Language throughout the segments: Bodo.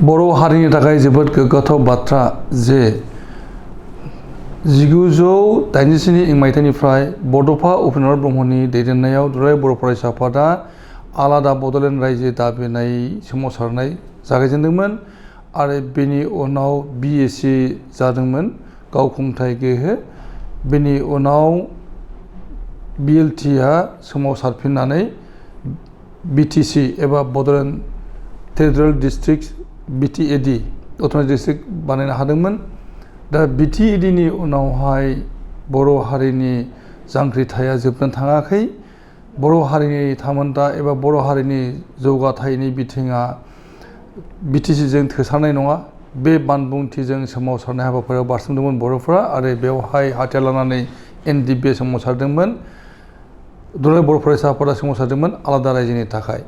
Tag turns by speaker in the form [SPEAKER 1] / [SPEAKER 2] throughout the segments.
[SPEAKER 1] बर' हारिनि थाखाय जोबोद गोग्गाथाव बाथ्रा जे 1987 मायथाइनिफ्राय बड'फा उपेन्द्र ब्रह्मनि दैदेननायाव दुलाराय बर' फरायसा आफादा आलादा बड'लेण्ड रायजो दाबिनाय सोमावसारनाय जागायजेनदोंमोन आरो बेनि उनाव बिएसि जादोंमोन गावखुंथाय गोहो। बेनि उनाव बिएलटिआ सोमावसारफिननानै बिटिसि एबा बड'लेण्ड टेरिटरियेल डिस्ट्रिक्ट बिटिएडि अट'न'मास डिस्ट्रिक्ट बानायनो हादोंमोन। दा बिटिएडिनि उनावहाय बर' हारिनि जांख्रिथाया जोबनो थाङाखै। बर' हारिनि थामोनथा एबा बर' हारिनि जौगाथायनि बिथिङा बिटिसिजों थोसारनाय नङा। बे बानबुंथिजों सोमावसारनाय हाबाफारियाव बारसोमदोंमोन बर'फोरा आरो बेवहाय हाथियार लानानै एनडिपिआ सोमावसारदोंमोन। दुलाराय बर' फरायसा आफादा सोमावसारदोंमोन आलादा रायजोनि थाखाय।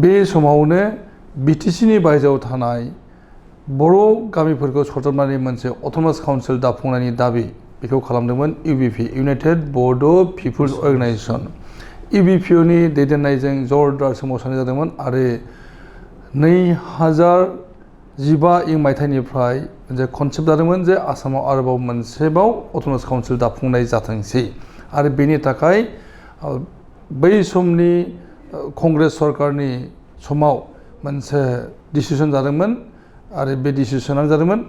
[SPEAKER 1] बे समावनो बिटिसिनि बायजोआव थानाय बर' गामिफोरखौ सरजाबनानै मोनसे अट'नमास काउन्सिल दाफुंनायनि दाबि बेखौ खालामदोंमोन इउबिपि इउनाइटेड बड' पिपुल्स अर्गेनाइजेसन। इउबिपिअनि दैदेननायजों जरदार सोमावसारनाय जादोंमोन आरो 2015 मायथाइनिफ्राय मोनसे कनसेप्ट जादोंमोन जे आसामाव आरोबाव मोनसेबाव अट'नमास काउन्सिल दाफुंनाय जाथोंसै आरो बेनि थाखाय बै समनि कंग्रेस सरकारनि समाव मोनसे डिसिसन जादोंमोन आरो बे डिसिसनानो जादोंमोन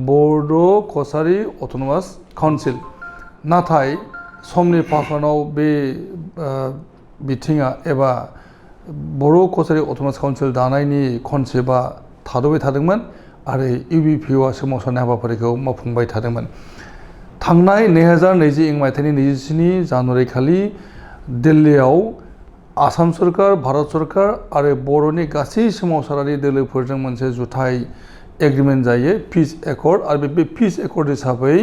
[SPEAKER 1] बड' कसारि अट'नमास काउन्सिल। नाथाय समनि फाखनाव बे बिथिङा एबा बर' कसारि अट'नमास काउन्सिल दानायनि कनसेप्टआ थाद'बाय थादोंमोन आरो इउबिपिअआ सोमावसारनाय हाबाफारिखौ मावफुंबाय थादोंमोन। थांनाय 2020 मायथाइनि 27 जानुवारि खालि दिल्लीयाव आसाम सरकार, भारत सरकार आरो बर'नि गासै सोमावसारारि दोलोफोरजों मोनसे जुथाइ एग्रिमेन्ट जायो पिस एकर्ड आरो बे पिस एकर्ड हिसाबै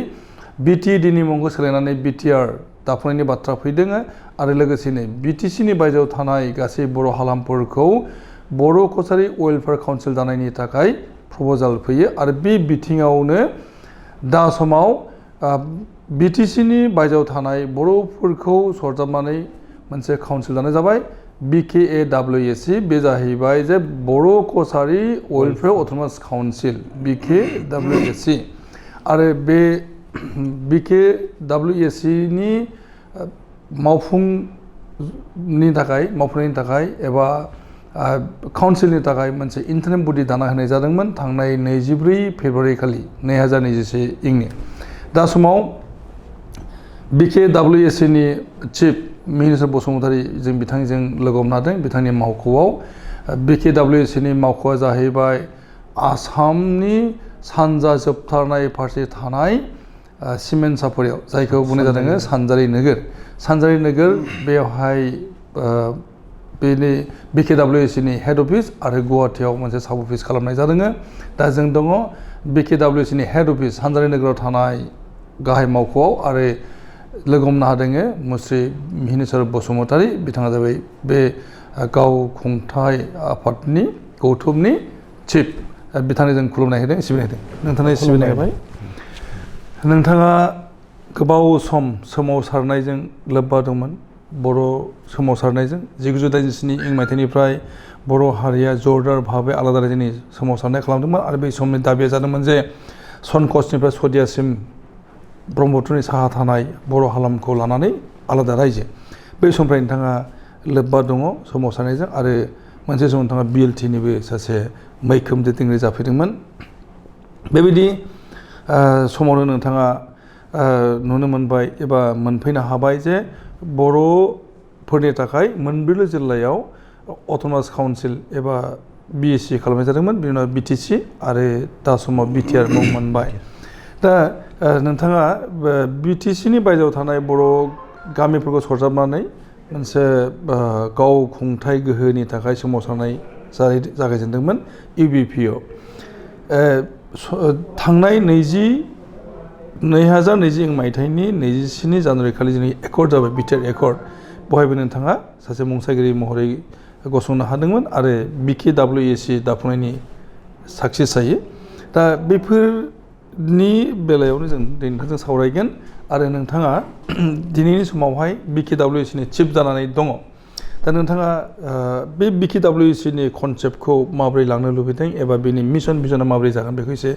[SPEAKER 1] बिटिएडिनि मुंखौ सोलायनानै बिटिआर दाफुंनायनि बाथ्रा फैदों आरो लोगोसेनो बिटिसिनि बायजोआव थानाय गासै बर' हालामफोरखौ बर' कसारि वेलफेयार काउन्सिल दानायनि थाखाय प्रप'जाल फैयो आरो बे बिथिङावनो दा समाव बिटिसिनि बायजोआव थानाय बर'फोरखौ सरजाबनानै मोनसे काउन्सिल दानाय जाबाय बिकेएडब्लिउएसि। बे जाहैबाय जे बर' कसारि वेलफेयार अट'नमास काउन्सिल बिकेडब्लिउएसि आरो बे बिकेडब्लिउएसिनि मावफुंनायनि थाखाय एबा काउन्सिलनि थाखाय मोनसे इन्टारिम बडि दाना होनाय जादोंमोन थांनाय 24 फेब्रुवारि खालि 2021 दा समाव बिकेडब्लिउएसिनि चिफ मिनिस्टार बसुमतारी जों बिथांजों लोगो हमनादों बिथांनि मावख'आव। बिकेडब्लिउएसिनि मावख'आ जाहैबाय आसामनि सानजा जोबथारनाय फारसे थानाय सिमेन्ट सापरियाव जायखौ बुंनाय जादों सानजारि नोगोर बेवहाय बेनि बिकेडब्लिउएसिनि हेड अफिस आरो गुवाहाटियाव मोनसे साब अफिस खालामनाय जादों। दा जों दङ बिकेडब्लिउएसिनि हेड अफिस सानजारि नोगोराव थानाय गाहाय मावख'आव आरो लोगो हमनो हादों मुस्रि मिनिस्टार बसुमतारी बिथाङा जाबाय बे गावखुंथाय आफादनि गौथुमनि चिफ बिथांनो जों खुलुमनाय होदों सिबिनाय होदों। नोंथांनो सिबिनाय होबाय। नोंथाङा गोबाव सम सोमावसारनायजों लोब्बा दंमोन बर' सोमावसारनायजों 1987 मायथाइनिफ्राय बर' हारिया जरदार भाबै आलादा रायजोनि सोमावसारनाय खालामदोंमोन आरो बै समनि दाबिया जादोंमोन जे सनकसनिफ्राय सदियासिम ब्रह्मपुत्रनि साहा थानाय बर' हालामखौ लानानै आलादा रायजो। बै समनिफ्राय नोंथाङा लोब्बा दङ सोमावसारनायजों आरो मोनसे समाव नोंथाङा बिएलटिनिबो सासे मैखोम दैदेनगिरि जाफैदोंमोन। बेबायदि समावनो नोंथाङा नुनो मोनबाय एबा मोनफैनो हाबाय जे बर'फोरनि थाखाय मोनब्रै जिल्लायाव अट'नमास काउन्सिल एबा बिएसि खालामनाय जादोंमोन बिनि उनाव बिटिसि आरो दा समाव बिटिआर मुं मोनबाय। दा नोंथाङा बिटिसिनि बायजोआव थानाय बर' गामिफोरखौ सरजाबनानै मोनसे गावखुंथाय गोहोनि थाखाय सोमावसारनाय जागायजेनदोंमोन इउबिपिअ। थांनाय 2020 मायथाइनि 27 जानुवारि खालि जोंनि एकर्ड जाबाय बिटिआर एकर्ड बहायबो नोंथाङा सासे मुंसागिरि महरै गसंनो हादोंमोन आरो बिकेडब्लिउएसि दाफुंनायनि साक्सेस जायो। दा बेफोरनि बेलायावनो जों नोंथांजों सावरायगोन आरो नोंथाङा दिनैनि समावहाय बिकेडब्लिउएसिनि चिफ जानानै दङ। दा नोंथाङा बे BKWCनि कनसेप्टखौ माबोरै लांनो लुबैदों एबा बेनि मिशन भिजना माबोरै जागोन बेखौ एसे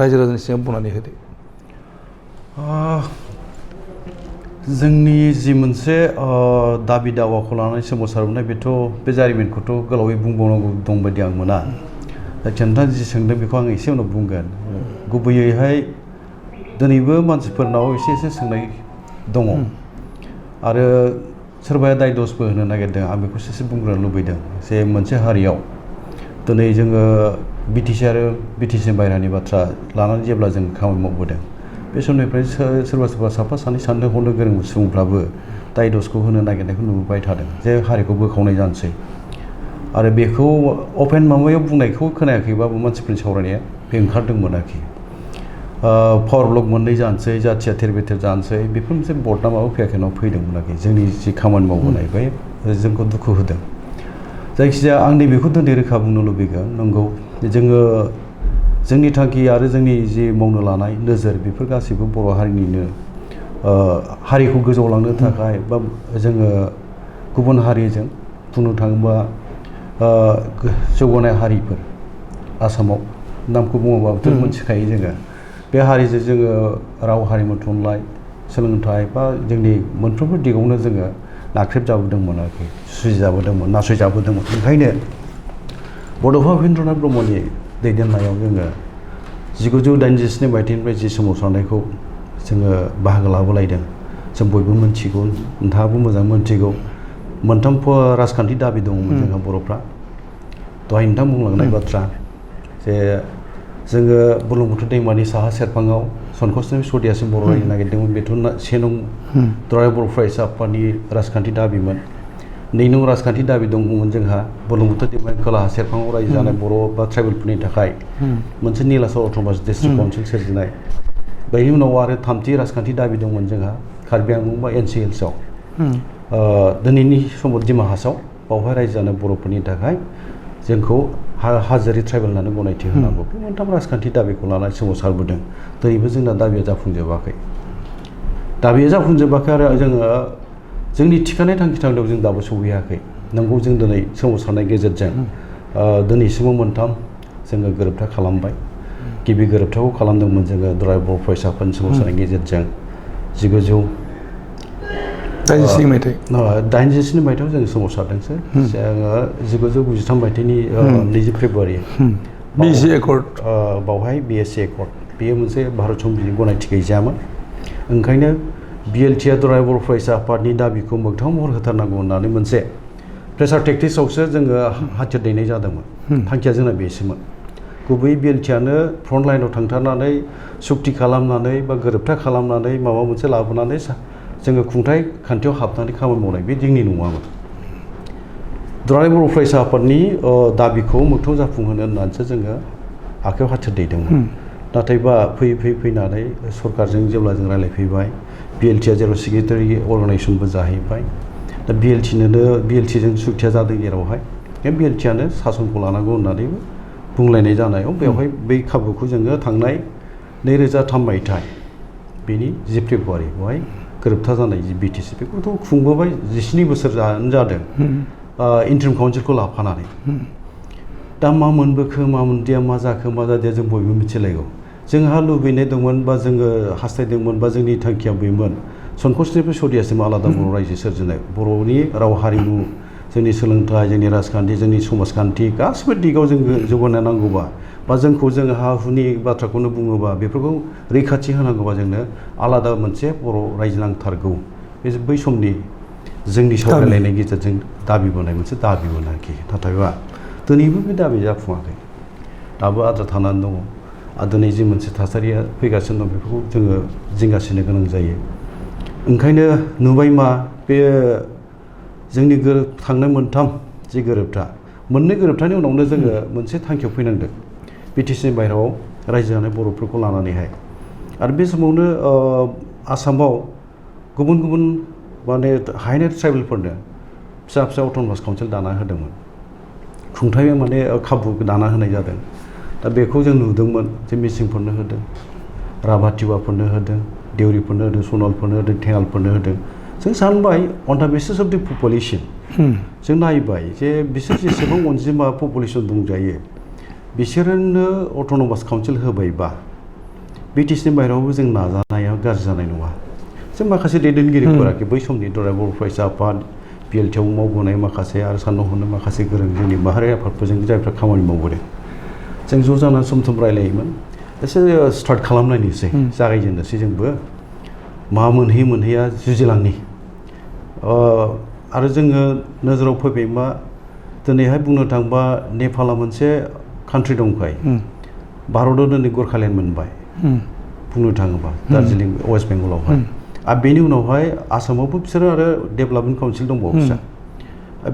[SPEAKER 1] रायजो राजानि सिगां बुंनानै होदो।
[SPEAKER 2] जोंनि जि मोनसे दाबि दावाखौ लानानै सोमावसारबोनाय बेथ' बे जारिमिनखौथ' गोलावै बुंबावनांगौ दं बायदि आं मोना। जायखिया नोंथाङा जि सोंदों बेखौ आं एसे उनाव बुंगोन। गुबैयैहाय दिनैबो मानसिफोरनाव एसे सोंनाय दङ आरो सोरबाया दाय दसबो होनो नागिरदों। आं बेखौसो एसे बुंग्रोनो लुबैदों जे मोनसे हारियाव दिनै जोङो BTC आरो BTC बायह्रानि बाथ्रा लानानै जेब्ला जों खामानि मावबोदों बे समनिफ्राय सोरबा साफा सानै साननो हनो गोरों सुबुंफ्राबो दाय दसखौ होनो नागिरनायखौ नुबाय थादों जे हारिखौ बोखावनाय जानोसै आरो बेखौ अपेन माबायाव बुंनायखौ खोनायाखैबाबो मानसिफोरनि सावरायनाया बे ओंखारदोंमोन आरोखि। पावार ब्लक मोननै जानोसै जाथिया थेर बेथेर जानोसै बेफोर मोनसे बर्डना माबा फैयाखैनाव फैदोंमोन आरोखि जोंनि जि खामानि मावबोनाय बे जोंखौ दुखु होदों। जायखिजाया आं नैबेखौ दिनै रोखा बुंनो लुबैगोन नंगौ जोङो जोंनि थांखि आरो जोंनि जि मावनो लानाय नोजोर बेफोर गासैबो बर' हारिनिनो हारिखौ गोजौआव लांनो थाखाय बा जोङो गुबुन हारिजों बुंनो थाङोबा जौगानाय हारिफोर आसामाव नामखौ बुङोबाबोथ' मोनथिखायो जोङो बे हारिजों जोङो राव हारिमु थुनलाइ सोलोंथाइ बा जोंनि मोनफ्रोमबो दिगावनो जोङो नाख्रेबजाबोदोंमोन आरोखि सुजिजाबोदोंमोन नासयजाबोदोंमोन। ओंखायनो बड'फा उपेन्द्रनाथ ब्रह्मनि दैदेननायाव जोङो 1987 मायथाइनिफ्राय जि सोमावसारनायखौ जोङो बाहागो लाबोलायदों जों बयबो मिथिगौ नोंथाङाबो मोजां मिथिगौ। मोनथाम राजखान्थि दाबि दङमोन जोंहा बर'फ्रा दहाय नोंथां बुंलांनाय बाथ्रा जे जोङो बुरलुंबुथुर दैमानि साहा सेरफाङाव सनखसनिफ्राय सदियासिम बर' रायजो नागिरदोंमोन बेथ' 1 नं दुलाराय बर' फरायसा आफादनि राजखान्थि दाबिमोन। 2 नं राजखान्थि दाबि दंमोन जोंहा बुरलुंबुथुर दैमानि खोलाहा सेरफाङाव रायजो जानाय बर' बा ट्राइबेलफोरनि थाखाय मोनसे निलाचल अट'नमास डिस्ट्रिक्ट काउन्सिल सोरजिनाय। बेनि उनाव आरो 3थि राजखान्थि दाबि दंमोन जोंहा कार्बि आंलं बा NC हिल्सआव दिनैनि समाव दिमा हासाव बावहाय रायजो जानाय बर'फोरनि थाखाय जोंखौ हाजोआरि ट्राइबेल होननानै गनायथि होनांगौ। बे मोनथाम राजखान्थि दाबिखौ लानानै सोमावसारबोदों। दिनैबो जोंना दाबिया जाफुंजोबाखै आरो जोङो जोंनि थिखानाय थांखि थांनायाव जों दाबो सौहैयाखै। नंगौ जों दिनै सोमावसारनाय गेजेरजों दिनैसिमाव मोनथाम जोङो गोरोबथा खालामबाय। गिबि गोरोबथाखौ खालामदोंमोन जोङो दुलाराय बर' फरायसा आफादनि सोमावसारनायनि गेजेरजों
[SPEAKER 1] 1987 मायथाइ
[SPEAKER 2] 87 मायथाइयाव जों सोमावसारदोंसो। जोङो 1993 मायथाइनि 20 फेब्रुवारि
[SPEAKER 1] BSc एकर्ड
[SPEAKER 2] बावहाय BSc एकर्ड बेयो मोनसे भारत संबिजितनि गनायथि गैजायामोन। ओंखायनो BLTआ दुलाराय बर' फरायसा आफादनि दाबिखौ मोगथां महर होथारनांगौ होननानै मोनसे प्रेसार टेक्टिक्सआवसो जोङो हाथियार दैनाय जादोंमोन। थांखिया जोंना बेसोमोन। गुबै BLTआनो फ्रन्ट लाइनाव थांथारनानै सुक्ति खालामनानै बा गोरोबथा खालामनानै माबा मोनसे लाबोनानै जोङो खुंथाइ खान्थियाव हाबनानै खामानि मावनाय बे जोंनि नङामोन। दुलाराय बर' फरायसा आफादनि दाबिखौ मोगथां जाफुंहोनो होननानैसो जोङो आखायाव हाथियार दैदोंमोन। नाथायबा फैनानै सरकारजों जेब्ला जों रायज्लायफैबाय BLTआ जेराव सिगनेटारि अर्गानाइजेसनबो जाहैबाय दा BLTजों सुक्तिया जादों जेरावहाय बे BLTआनो सासनखौ लानांगौ होननानै बुंलायनाय जानायाव बेवहाय बै खाबुखौ जोङो थांनाय 2003 मायथाइ बेनि 10 फेब्रुवारि बेवहाय गोरोबथा जानाय जि BTC बेखौथ' खुंबोबाय 17 बोसोर जादों इन्टारिम काउन्सिलखौ लाफानानै। दा मा मोनबोखो मा मोनदिया मा जाखो मा जादिया जों बयबो मिथिलायगौ। जोंहा लुबैनाय दंमोन बा जोङो हास्थायदोंमोन बा जोंनि थांखिया बेमोन सनखसनिफ्राय सदियासिम आलादा बर' रायजो सोरजिनाय बर'नि राव हारिमु जोंनि सोलोंथाइ जोंनि राजखान्थि जोंनि समाजखान्थि गासिबो दिगाव जों जौगानो नांगौबा बा जोंखौ जों हा हुनि बाथ्राखौनो बुङोबा बेफोरखौ रैखाथि होनांगौबा जोंनो आलादा मोनसे बर' रायजो नांथारगौ। बे बै समनि जोंनि सावरायलायनायनि गेजेरजों दाबिबोनाय मोनसे दाबिमोन आरोखि। नाथायबा दिनैबो बे दाबिया जाफुङाखै दाबो आद्रा थानानै दङ। आरो दिनै जि मोनसे थासारिया फैगासिनो दं बेफोरखौ जोङो जिंगासिनो गोनां जायो। ओंखायनो नुबाय मा बे जोंनि थांनाय मोनथाम जि गोरोबथा मोननै गोरोबथानि उनावनो जोङो मोनसे थांखियाव फैनांदों BTCनि बायह्रायाव रायजो जानाय बर'फोरखौ लानानैहाय। आरो बे समावनो आसामाव गुबुन गुबुन माने हायेनारि ट्राइबेलफोरनो फिसा अट'नमास काउन्सिल दाना होदोंमोन। खुंथाय माने खाबु दाना होनाय जादों। दा बेखौ जों नुदोंमोन जे मिसिंफोरनो होदों राभा टिवाफोरनो होदों देउरिफोरनो होदों सनवालफोरनो होदों थेङालफोरनो होदों। जों सानबाय अन द बेसिस अफ द पपुलेसन जों नायबाय जे बिसोर जेसेबां अनजिमा पपुलेसन दंजायो बिसोरनो अट'नमास काउन्सिल होबायबा बिटिसिनि बाहेरायावबो जों नाजानाया गाज्रि जानाय नङा जों माखासे दैदेनगिरिफोरा बै समनि दुलाराय बर' फरायसा आफाद बिएलटिआव मावबोनाय माखासे आरो साननो हनो माखासे गोरों जोंनि माहारियारि आफादफोरजों जायफ्रा खामानि मावबोदों जों ज' जानानै सम सम रायलायोमोन एसे स्टार्ट खालामनायनोसै जागायजेननोसै जोंबो मा मोनहैया जुजिलांनि आरो जोङो नोजोराव फैबाय मा दिनैहाय बुंनो थाङोबा नेपाला मोनसे कान्ट्रि दंखाय भारतआव दिनै गरखालेण्ड मोनबाय बुंनो थाङोबा दार्जिलिं वेस्ट बेंगलावहाय आरो बेनि उनावहाय आसामावबो बिसोरो आरो डेभेलपमेन्ट काउन्सिल दंबावो फिसा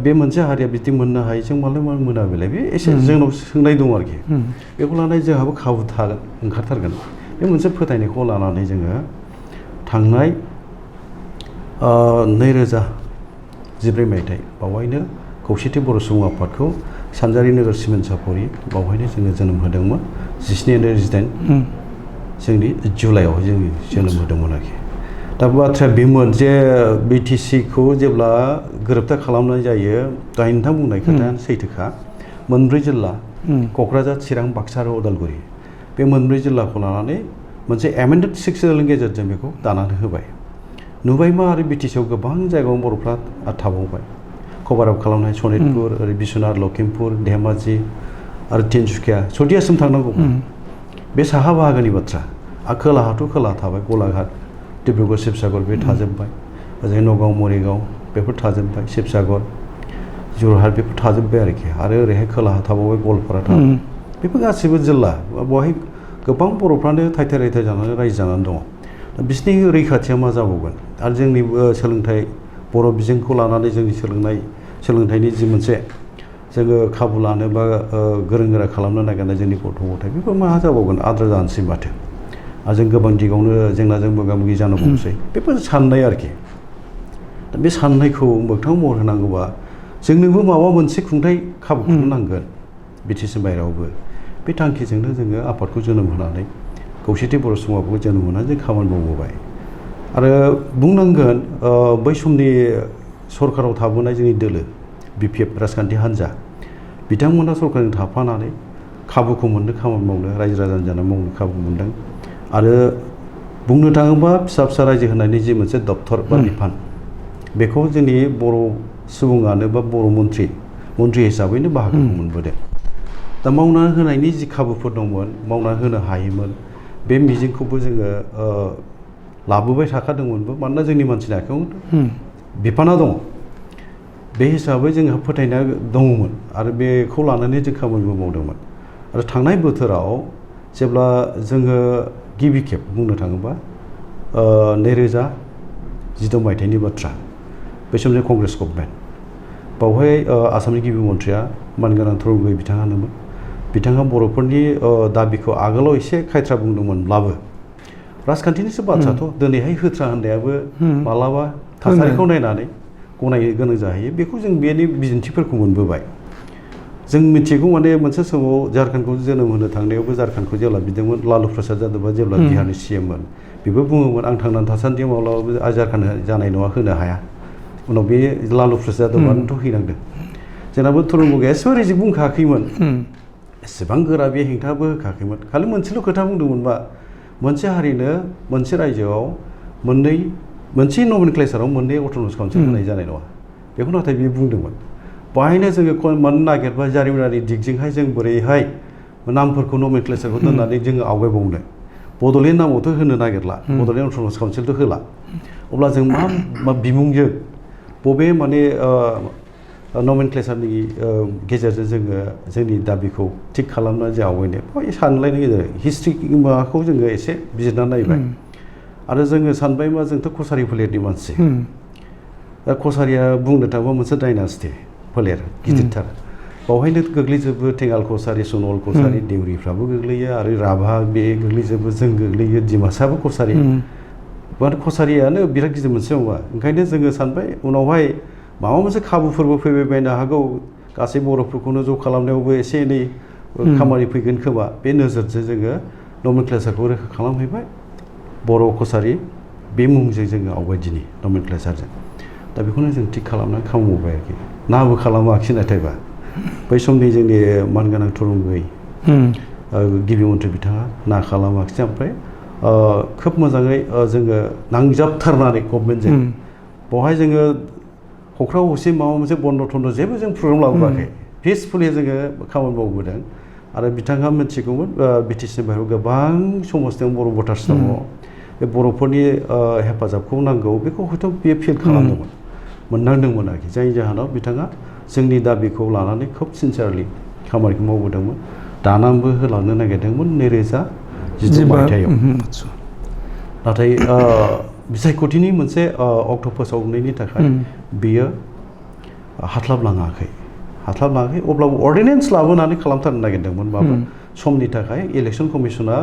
[SPEAKER 2] बे मोनसे हारिया बिदि मोननो हायो जों मालाय मा मोना बेलाय बे एसे जोंनाव सोंनाय दं आरोखि बेखौ लानानै जोंहाबो खाबु थागोन ओंखारथारगोन बे मोनसे फोथायनायखौ लानानै जोङो थांनाय 2014 मायथाइ बावहायनो खौसेथि बर' सुबुं आफादखौ सानजारि नोगोर सिमेन्ट सापरि बावहायनो जोङो जोनोम होदोंमोन 17 जोंनि जुलाइआव जोङो जोनोम होदोंमोन आरोखि दा बाथ्राया बेमोन जे बिटिसिखौ जेब्ला गोरोबथा खालामनाय जायो दहाय नोंथां बुंनाय खोथायानो सैथोखा मोनब्रै जिल्ला क'क्राझार चिरां बाक्सा आरो उदालगुरि बे मोनब्रै जिल्लाखौ लानानै मोनसे एमेन्डेड सिक्सनि गेजेरजों बेखौ दानानै होबाय नुबाय मा आरो बिटिसिआव गोबां जायगायाव बर'फ्रा थाबावबाय कभार आप खालामनाय सनितपुर ओरै बिश्वनाथ लखिमपुर धेमाजि आरो तिनसुकिया सदियासिम थांनांगौमोन बे साहा बाहागोनि बाथ्रा आरो खोलाहाथ' खोला थाबाय गलाघाट डिब्रुगड़ शिबसागर बे थाजोब्बाय ओजोंहाय नगाव मरिगाव बेफोर थाजोब्बाय शिबसागर जरहाट बेफोर थाजोब्बाय आरोखि आरो ओरैहाय खोलाहा थाबावबाय गवालपारा थाबाय बेफोर गासैबो जिल्ला बेवहाय गोबां बर'फ्रानो थायथाय थायथाय जानानै रायजो जानानै दङ दा बिसोरनि रैखाथिया मा जाबावगोन आरो जोंनि सोलोंथाइ बर' बिजोंखौ लानानै जोंनि सोलोंथाइनि जि मोनसे जोङो खाबु लानो बा गोरों गोरा खालामनो नागिरनाय जोंनि गथ' गथाय बेफोर मा जाबावगोन आद्रा जानोसै माथो आरो जों गोबां दिगावनो जेंनाजों मोगा मोगि जानो हमसै बेफोर साननाय आरोखि दा बे साननायखौ मोगथां महर होनांगौबा जोंनोबो माबा मोनसे खुंथाइ खाबुखौनो नांगोन बिटिसि बाहेरायावबो बे थांखिजोंनो जोङो आफादखौ जोनोम होनानै खौसेथि बर' सुबुंखौ जोनोम होनानै जों खामानि मावबोबाय आरो बुंनांगोन बै समनि सरकाराव थाबोनाय जोंनि दोलो बिपिएफ राजखान्थि हान्जा बिथांमोना सरकारजों थाफानानै खाबुखौ मोननो खामानि मावनो रायजो राजानि जानानै मावनो खाबु मोनदों आरो बुंनो थाङोबा फिसा फिसा रायजो होनायनि जि मोनसे दप्तर बा बिफान बेखौ जोंनि बर' सुबुङानो बा बर' मन्थ्रि हिसाबैनो बाहागोखौ मोनबोदों दा मावनानै होनायनि जि खाबुफोर दंमोन मावनानै होनो हायोमोन बे मिजिंखौबो जोङो लाबोबाय थाखादोंमोनबो मानोना जोंनि मानसिनि आखायाव बिफाना दङ बे हिसाबै जोंहा फोथायनाय दङमोन आरो बेखौ लानानै जों खामानिबो मावदोंमोन आरो थांनाय बोथोराव जेब्ला जोङो गिबि खेब बुंनो थाङोबा 2016 मायथाइनि बाथ्रा बै समनि कंग्रेस गभर्नमेन्ट बावहाय आसामनि गिबि मन्थ्रिया मानगोनां थुरुंगुइ बिथाङानोमोन बिथाङा बर'फोरनि दाबिखौ आगोलाव एसे खायथ्रा बुंदोंमोनब्लाबो राजखान्थिनिसो बाथ्राथ' दिनैहाय होथ्रा होननायाबो मालाबा थासारिखौ नायनानै गनायनो गोनां जाहैयो बेखौ जों बेनि बिदिन्थिफोरखौ मोनबोबाय जों मिथिगौ माने मोनसे समाव झारखन्डखौ जोनोम होनो थांनायावबो झारखन्डखौ जेब्ला बिदोंमोन लालु प्रसाद यादबआ जेब्ला बिहारनि सिएममोन बेबो बुङोमोन आं थांनानै थासान्दियाव माब्लाबाबो झारखन्ड जानाय नङा होनो हाया उनाव बे लालु प्रसाद यादबआनोथ' हैनांदों जोंनाबो थुरुंगुइया एसेबां रिजिक बुंखायाखैमोन एसेबां गोरा बे हेंथाबो होखायाखैमोन खालि मोनसेल' खोथा बुंदोंमोनबा मोनसे हारिनो मोनसे रायजोआव मोनसे नमेनक्लेचाराव मोननै अट'नमास काउन्सिल होनाय जानाय नङा बेखौ नाथाय बियो बुंदोंमोन बाहायनो जोङो मोननो नागिरबा जारिमिनारि दिगजोंहाय जों बोरैहाय नामफोरखौ नमेनक्लेचारखौ दोननानै जोङो आवगायबावनो बड'लेण्ड नामावथ' होनो नागिरला बड'लेण्ड अट'नमास काउन्सिलथ' होला अब्ला जों मा बिमुंजों बबे माने नमेनक्लेचारनि गेजेरजों जोङो जोंनि दाबिखौ थिग खालामनानै जों आवगायनो बे सानलायनायनि गेजेरजों हिस्ट्रि माबाखौ जोङो एसे बिजिरना नायबाय आरो जोङो सानबाय मा जोंथ' कसारि फोलेरनि मानसि दा कसारिया बुंनो थाङोबा मोनसे डाइनास्टि फोलेर गिदिरथार बावहायनो गोग्लैजोबो थेङाल कसारि सनवाल कसारि देउरिफ्राबो गोग्लैयो आरो राभा बे गोग्लैजोबो जों गोग्लैयो डिमासाबो कसारि माने कसारियानो बिराद गिदिर मोनसे माबा ओंखायनो जोङो सानबाय उनावहाय माबा मोनसे खाबुफोरबो फैबाय बायनो हागौ गासै बर'फोरखौनो ज' खालामनायावबो एसे एनै खामानि फैगोन खोमा बे नोजोरजों जोङो नमेनक्लेचारखौ रोखा खालामहैबाय बर' कसारि बे मुंजों जोङो आवगायदिनि नमेनक्लेचारजों दा बेखौनो जों थिग खालामनानै खामानि मावबाय आरोखि नाबो खालामाखिसै नाथायबा बै समनि जोंनि मानगोनां थुलुंगै गिबि मन्थ्रि बिथाङा ना खालामाखिसै ओमफ्राय खोब मोजाङै जोङो नांजाबथारनानै गभर्नमेन्टजों बेवहाय जोङो हख्राव हसि माबा मोनसे बन्द' थन्द' जेबो जों प्रग्राम लाबोआखै पिसफुलि जोङो खामानि मावबोदों आरो बिथाङा मिथिगौमोन बिटिसिनि बाहेरायाव गोबां समाज दं बर' भटार्स दङ बे बर'फोरनि हेफाजाबखौ नांगौ बेखौ हयथ' बियो फिल खालामदोंमोन मोनदांदोंमोन आरोखि जायनि जाहोनाव बिथाङा जोंनि दाबिखौ लानानै खोब सिनसियारलि खामानिखौ मावबोदोंमोन दानाबो होलांनो नागिरदोंमोन 2012 मायथाइयाव नाथाय बिसायख'थिनि मोनसे अक्ट' फोसावनायनि थाखाय बियो हास्लाबलाङाखै अब्लाबो अर्डिनेन्स लाबोनानै खालामथारनो नागिरदोंमोन माबा समनि थाखाय इलेक्सन कमिसना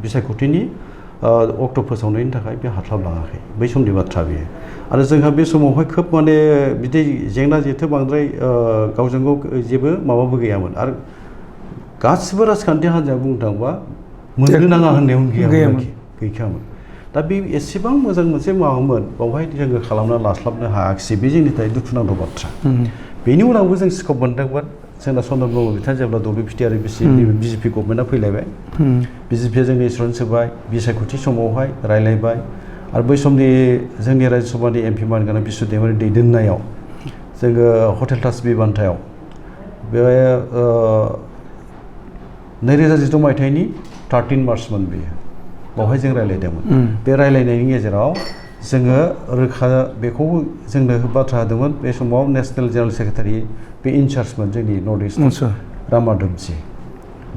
[SPEAKER 2] बिसायख'थिनि अक्ट' फोसावनायनि थाखाय बे हास्लाबलाङाखै बै समनि बाथ्रा बेयो आरो जोंहा बे समावहाय खोब माने बिदि जेंना जेथो बांद्राय गावजों गाव जेबो माबाबो गैयामोन आरो गासिबो राजखान्थि हान्जाया बुंनो थाङोबा मोननो नाङा होननायावनो गैखायामोन दा बे एसेबां मोजां मोनसे माबामोन बावहाय जोङो खालामना लास्लाबनो हायाखिसै बे जोंनि थाखाय दुखुनांथाव बाथ्रा बेनि उनावबो जों स्कप मोनदोंमोन जोंना चन्द्र ब्रह्म बिथाङा जेब्ला WPT आरो बिजेपि गभर्नमेन्टआ फैलायबाय बिजेपिया जोंनि एसुरेन्स होबाय बिसायख'थि समावहाय रायलायबाय आरो बै समनि जोंनि रायजो सभानि MP मानगोनां बिश्व दैमारि दैदेननायाव जोङो हटेल ताजबि बान्थायाव बे 2016 मायथाइनि 13 मार्चमोन बेयो बावहाय जों रायलायदोंमोन बे रायलायनायनि गेजेराव जोङो रोखा बेखौ जोंनो बाथ्रा होदोंमोन बे समाव नेशनेल जेनेरेल सेक्रेटारि बे इनचार्जमोन जोंनि नर्थ इस्ट रामाधबजी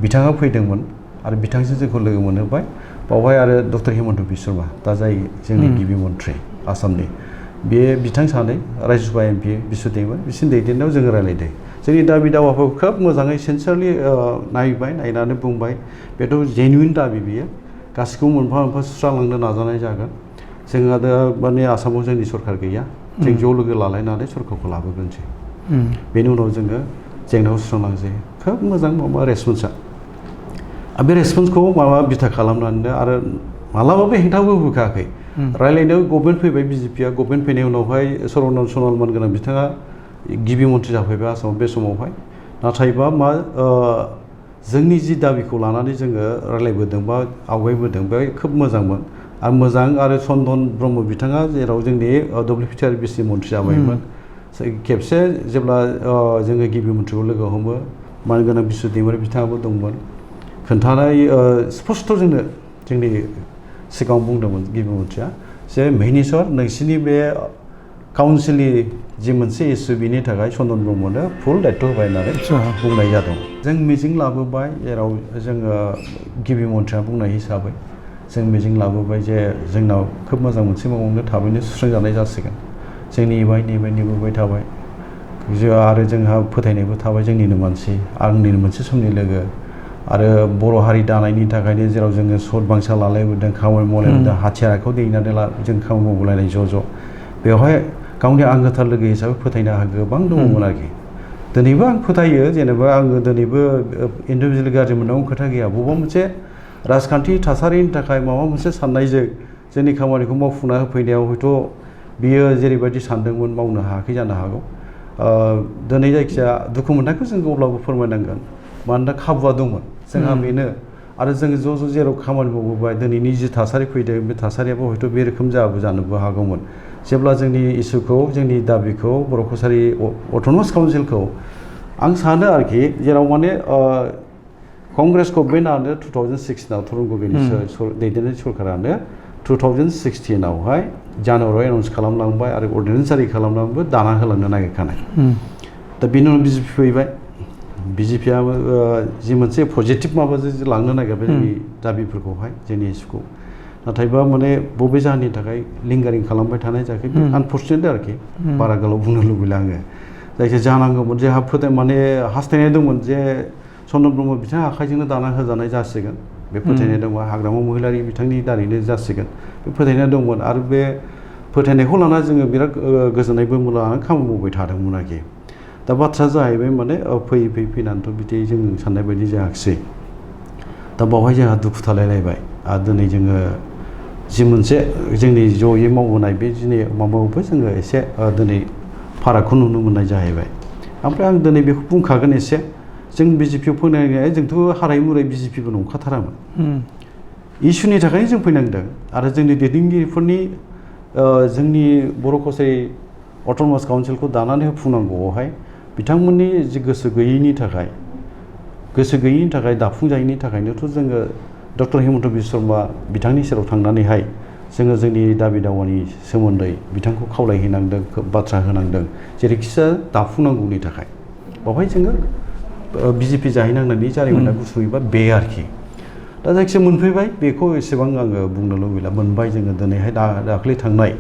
[SPEAKER 2] बिथाङा फैदोंमोन आरो बिथांजों जोंखौ लोगो मोनहोबाय बावहाय आरो डक्टर हिमन्त बिश्वरमा दा जाय जोंनि गिबि मन्थ्रि आसामनि बे बिथां सानै रायजोसभा MP बिश्व दैमारि बिसोरनि दैदेननायाव जोङो रायलायदों जोंनि दाबि दावाफोरखौ खोब मोजाङै सिनसियारलि नायबाय नायनानै बुंबाय बेथ' जेनुइन दाबि बियो गासिखौबो मोनफा मोनफा सुस्रांलांनो नाजानाय जागोन जोंहा दा माने आसामाव जोंनि सरकार गैया जों ज' लोगो लालायनानै सरकारखौ लाबोगोनसै बेनि उनाव जोङो जेंनाखौ सुस्रांलांसै खोब मोजां माबा रेसपन्सा बे रेसपन्सखौ माबा बिथा खालामनानै आरो मालाबाबो हेंथाबो होखायाखै रायलायनायाव गभर्नमेन्ट फैबाय बिजेपिया गभर्नमेन्ट फैनाय उनावहाय सर्बानन्द सन'वाल गोनां बिथाङा गिबि मन्थ्रि जाफैबाय आसामाव बे समावहाय नाथायबा मा जोंनि जि दाबिखौ लानानै जोङो रायलायबोदों बा आवगायबोदों बे खोब मोजांमोन आरो मोजां आरो चन्दन ब्रह्म बिथाङा जेराव जोंनि WPT आरो बिसि मन्थ्रि जाबायमोन खेबसे जेब्ला जोङो गिबि मन्थ्रिखौ लोगो हमो मानगोनां बिश्व दैमारि बिथाङाबो दंमोन खोन्थानाय स्पष्ट जोंनो जोंनि सिगाङाव बुंदोंमोन गिबि मन्थ्रिया जे मिनिस्टार नोंसिनि बे काउन्सिलनि जि मोनसे इसु बिनि थाखाय चन्दन ब्रह्मनो फुल दायित्व होबाय होननानै बुंनाय जादों जों मिजिं लाबोबाय जेराव जोङो गिबि मन्थ्रिया बुंनाय हिसाबै जों मिजिं लाबोबाय जे जोंनाव खोब मोजां मोनसे मावनो थाबैनो सुस्रांजानाय जासिगोन जों नेबाय थाबाय आरो जोंहा फोथायनायबो थाबाय जोंनिनो मानसि आंनिनो मोनसे समनि लोगो आरो बर' हारि दानायनि थाखायनो जेराव जोङो सत बांसा लालायबोदों खामानि मावलायबोदों हाथियारखौ दैनानै जों खामानि मावलायनाय ज' बेवहाय गावनि आंगोथार लोगो हिसाबै फोथायनो गोबां दङमोन आरोखि दिनैबो आं फोथायो जेनेबा आङो दिनैबो इन्डिभिजुवेलि गाज्रि मोननांगौ खोथा गैया बबेबा मोनसे राजखान्थि थासारिनि थाखाय माबा मोनसे साननायजों जोंनि खामानिखौ मावफुंना होफैनायाव हयथ' बियो जेरैबायदि सानदोंमोन मावनो हायाखै जानो हागौ दिनै जायखिजाया दुखु मोननायखौ जों अब्लाबो फोरमायनांगोन मानोना खाबुआ दंमोन जोंहा बेनो आरो जों ज' जेराव खामानि मावबोबाय दिनैनि जि थासारि फैदों बे थासारियाबो हयथ' बे रोखोम जानोबो हागौमोन जेब्ला जोंनि इसुखौ जोंनि दाबिखौ बर' कसारि अट'नमास काउन्सिलखौ आं सानो आरोखि जेराव माने कंग्रेस गभर्नमेन्टआनो 2016आव तरुण गगैनि दैदेननाय सरकारानो 2016आवहाय जानुवारियाव एनाउन्स खालामलांबाय आरो अर्डिनेन्स जारि खालामनानैबो दाना होलांनो नागिरखानाय दा बेनि उनाव बिजेपि फैबाय बिजेपिआबो जि मोनसे पजिटिभ माबाजों लांनो नागिरबाय जोंनि दाबिफोरखौहाय जोंनि इसुखौ नाथायबा माने बबे जाहोननि थाखाय लिंगारिं खालामबाय थानाय जायाखै आनफर्चुनेट आरोखि बारा गोलाव बुंनो लुबैला आङो जायखिया जानांगौमोन जोंहा माने हास्थायनाय दंमोन जे चन्दन ब्रह्म बिथाङा आखाइजोंनो दाना होजानाय जासिगोन बे फोथायनाय दंमोन हाग्रामा महिलारि बिथांनि दारैनो जासिगोन बे फोथायनाय दंमोन आरो बे फोथायनायखौ लाना जोङो बिराद गोजोननायबो लानानै खामानि मावबाय थादोंमोन आरोखि दा बाथ्राया जाहैबाय माने फैनानैथ' बिदि जों साननाय बायदि जायाखिसै दा बावहाय जोंहा दुखु थालायलायबाय आरो दिनै जोङो जि मोनसे जोंनि जयै मावबोनाय बे दिनै माबायावबो जोङो एसे दिनै फारागखौ नुनो मोननाय जाहैबाय ओमफ्राय आं दिनै बेखौ बुंखागोन एसे जों बिजेपियाव फैनाय जोंथ' हाराय मुराय बिजेपिबो नंखाथारामोन इसुनि थाखायनो जों फैनांदों आरो जोंनि दैदेनगिरिफोरनि जोंनि बर' कसारि अट'नमास काउन्सिलखौ दानानै होफुंनांगौआवहाय बिथांमोननि जि गोसो गैयैनि थाखाय दाफुंजायैनि थाखायनोथ' जोङो डक्टर हिमन्त बिश्व शर्मा बिथांनि सेराव थांनानैहाय जोङो जोंनि दाबि दावानि सोमोन्दै बिथांखौ खावलायहैनांदों बाथ्रा होनांदों जेरैखिजाया दाफुंनांगौनि थाखाय बावहाय जोङो बिजेपि जाहैनांनायनि जारिमिना गुसुङैबा बे आरोखि दा जायखिजाया मोनफैबाय बेखौ एसेबां आङो बुंनो लुबैला मोनबाय जोङो दिनैहाय दाख्लै थांनाय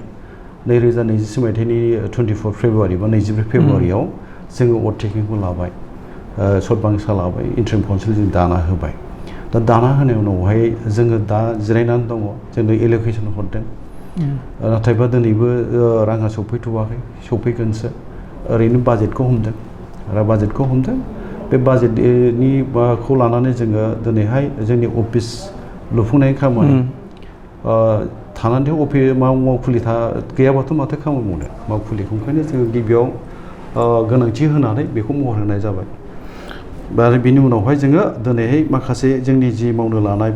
[SPEAKER 2] 2024 मायथाइनि 24 फेब्रुवारि बा 24 फेब्रुवारियाव जोङो अभारटेकिंखौ लाबाय सतबांसा लाबाय इन्ट्रिम काउन्सिल जों दाना होबाय दा दाना होनाय उनावहाय जोङो दा जिरायनानै दङ जोंनो एल'केसन हरदों नाथायबा दिनैबो राङा सफैथ'वाखै सफैगोनसो ओरैनो बाजेटखौ हमदों बे बाजेटनि माबाखौ लानानै जोङो दिनैहाय जोंनि अफिस लुफुंनाय खामानि थानानै मावखुलि गैयाबाथ' माथो खामानि मावनो मावखुलिखौ ओंखायनो जोङो गिबियाव गोनांथि होनानै बेखौ महर होनाय जाबाय आरो बिनि उनावहाय जोङो दिनैहाय माखासे जोंनि जि मावनो लानाय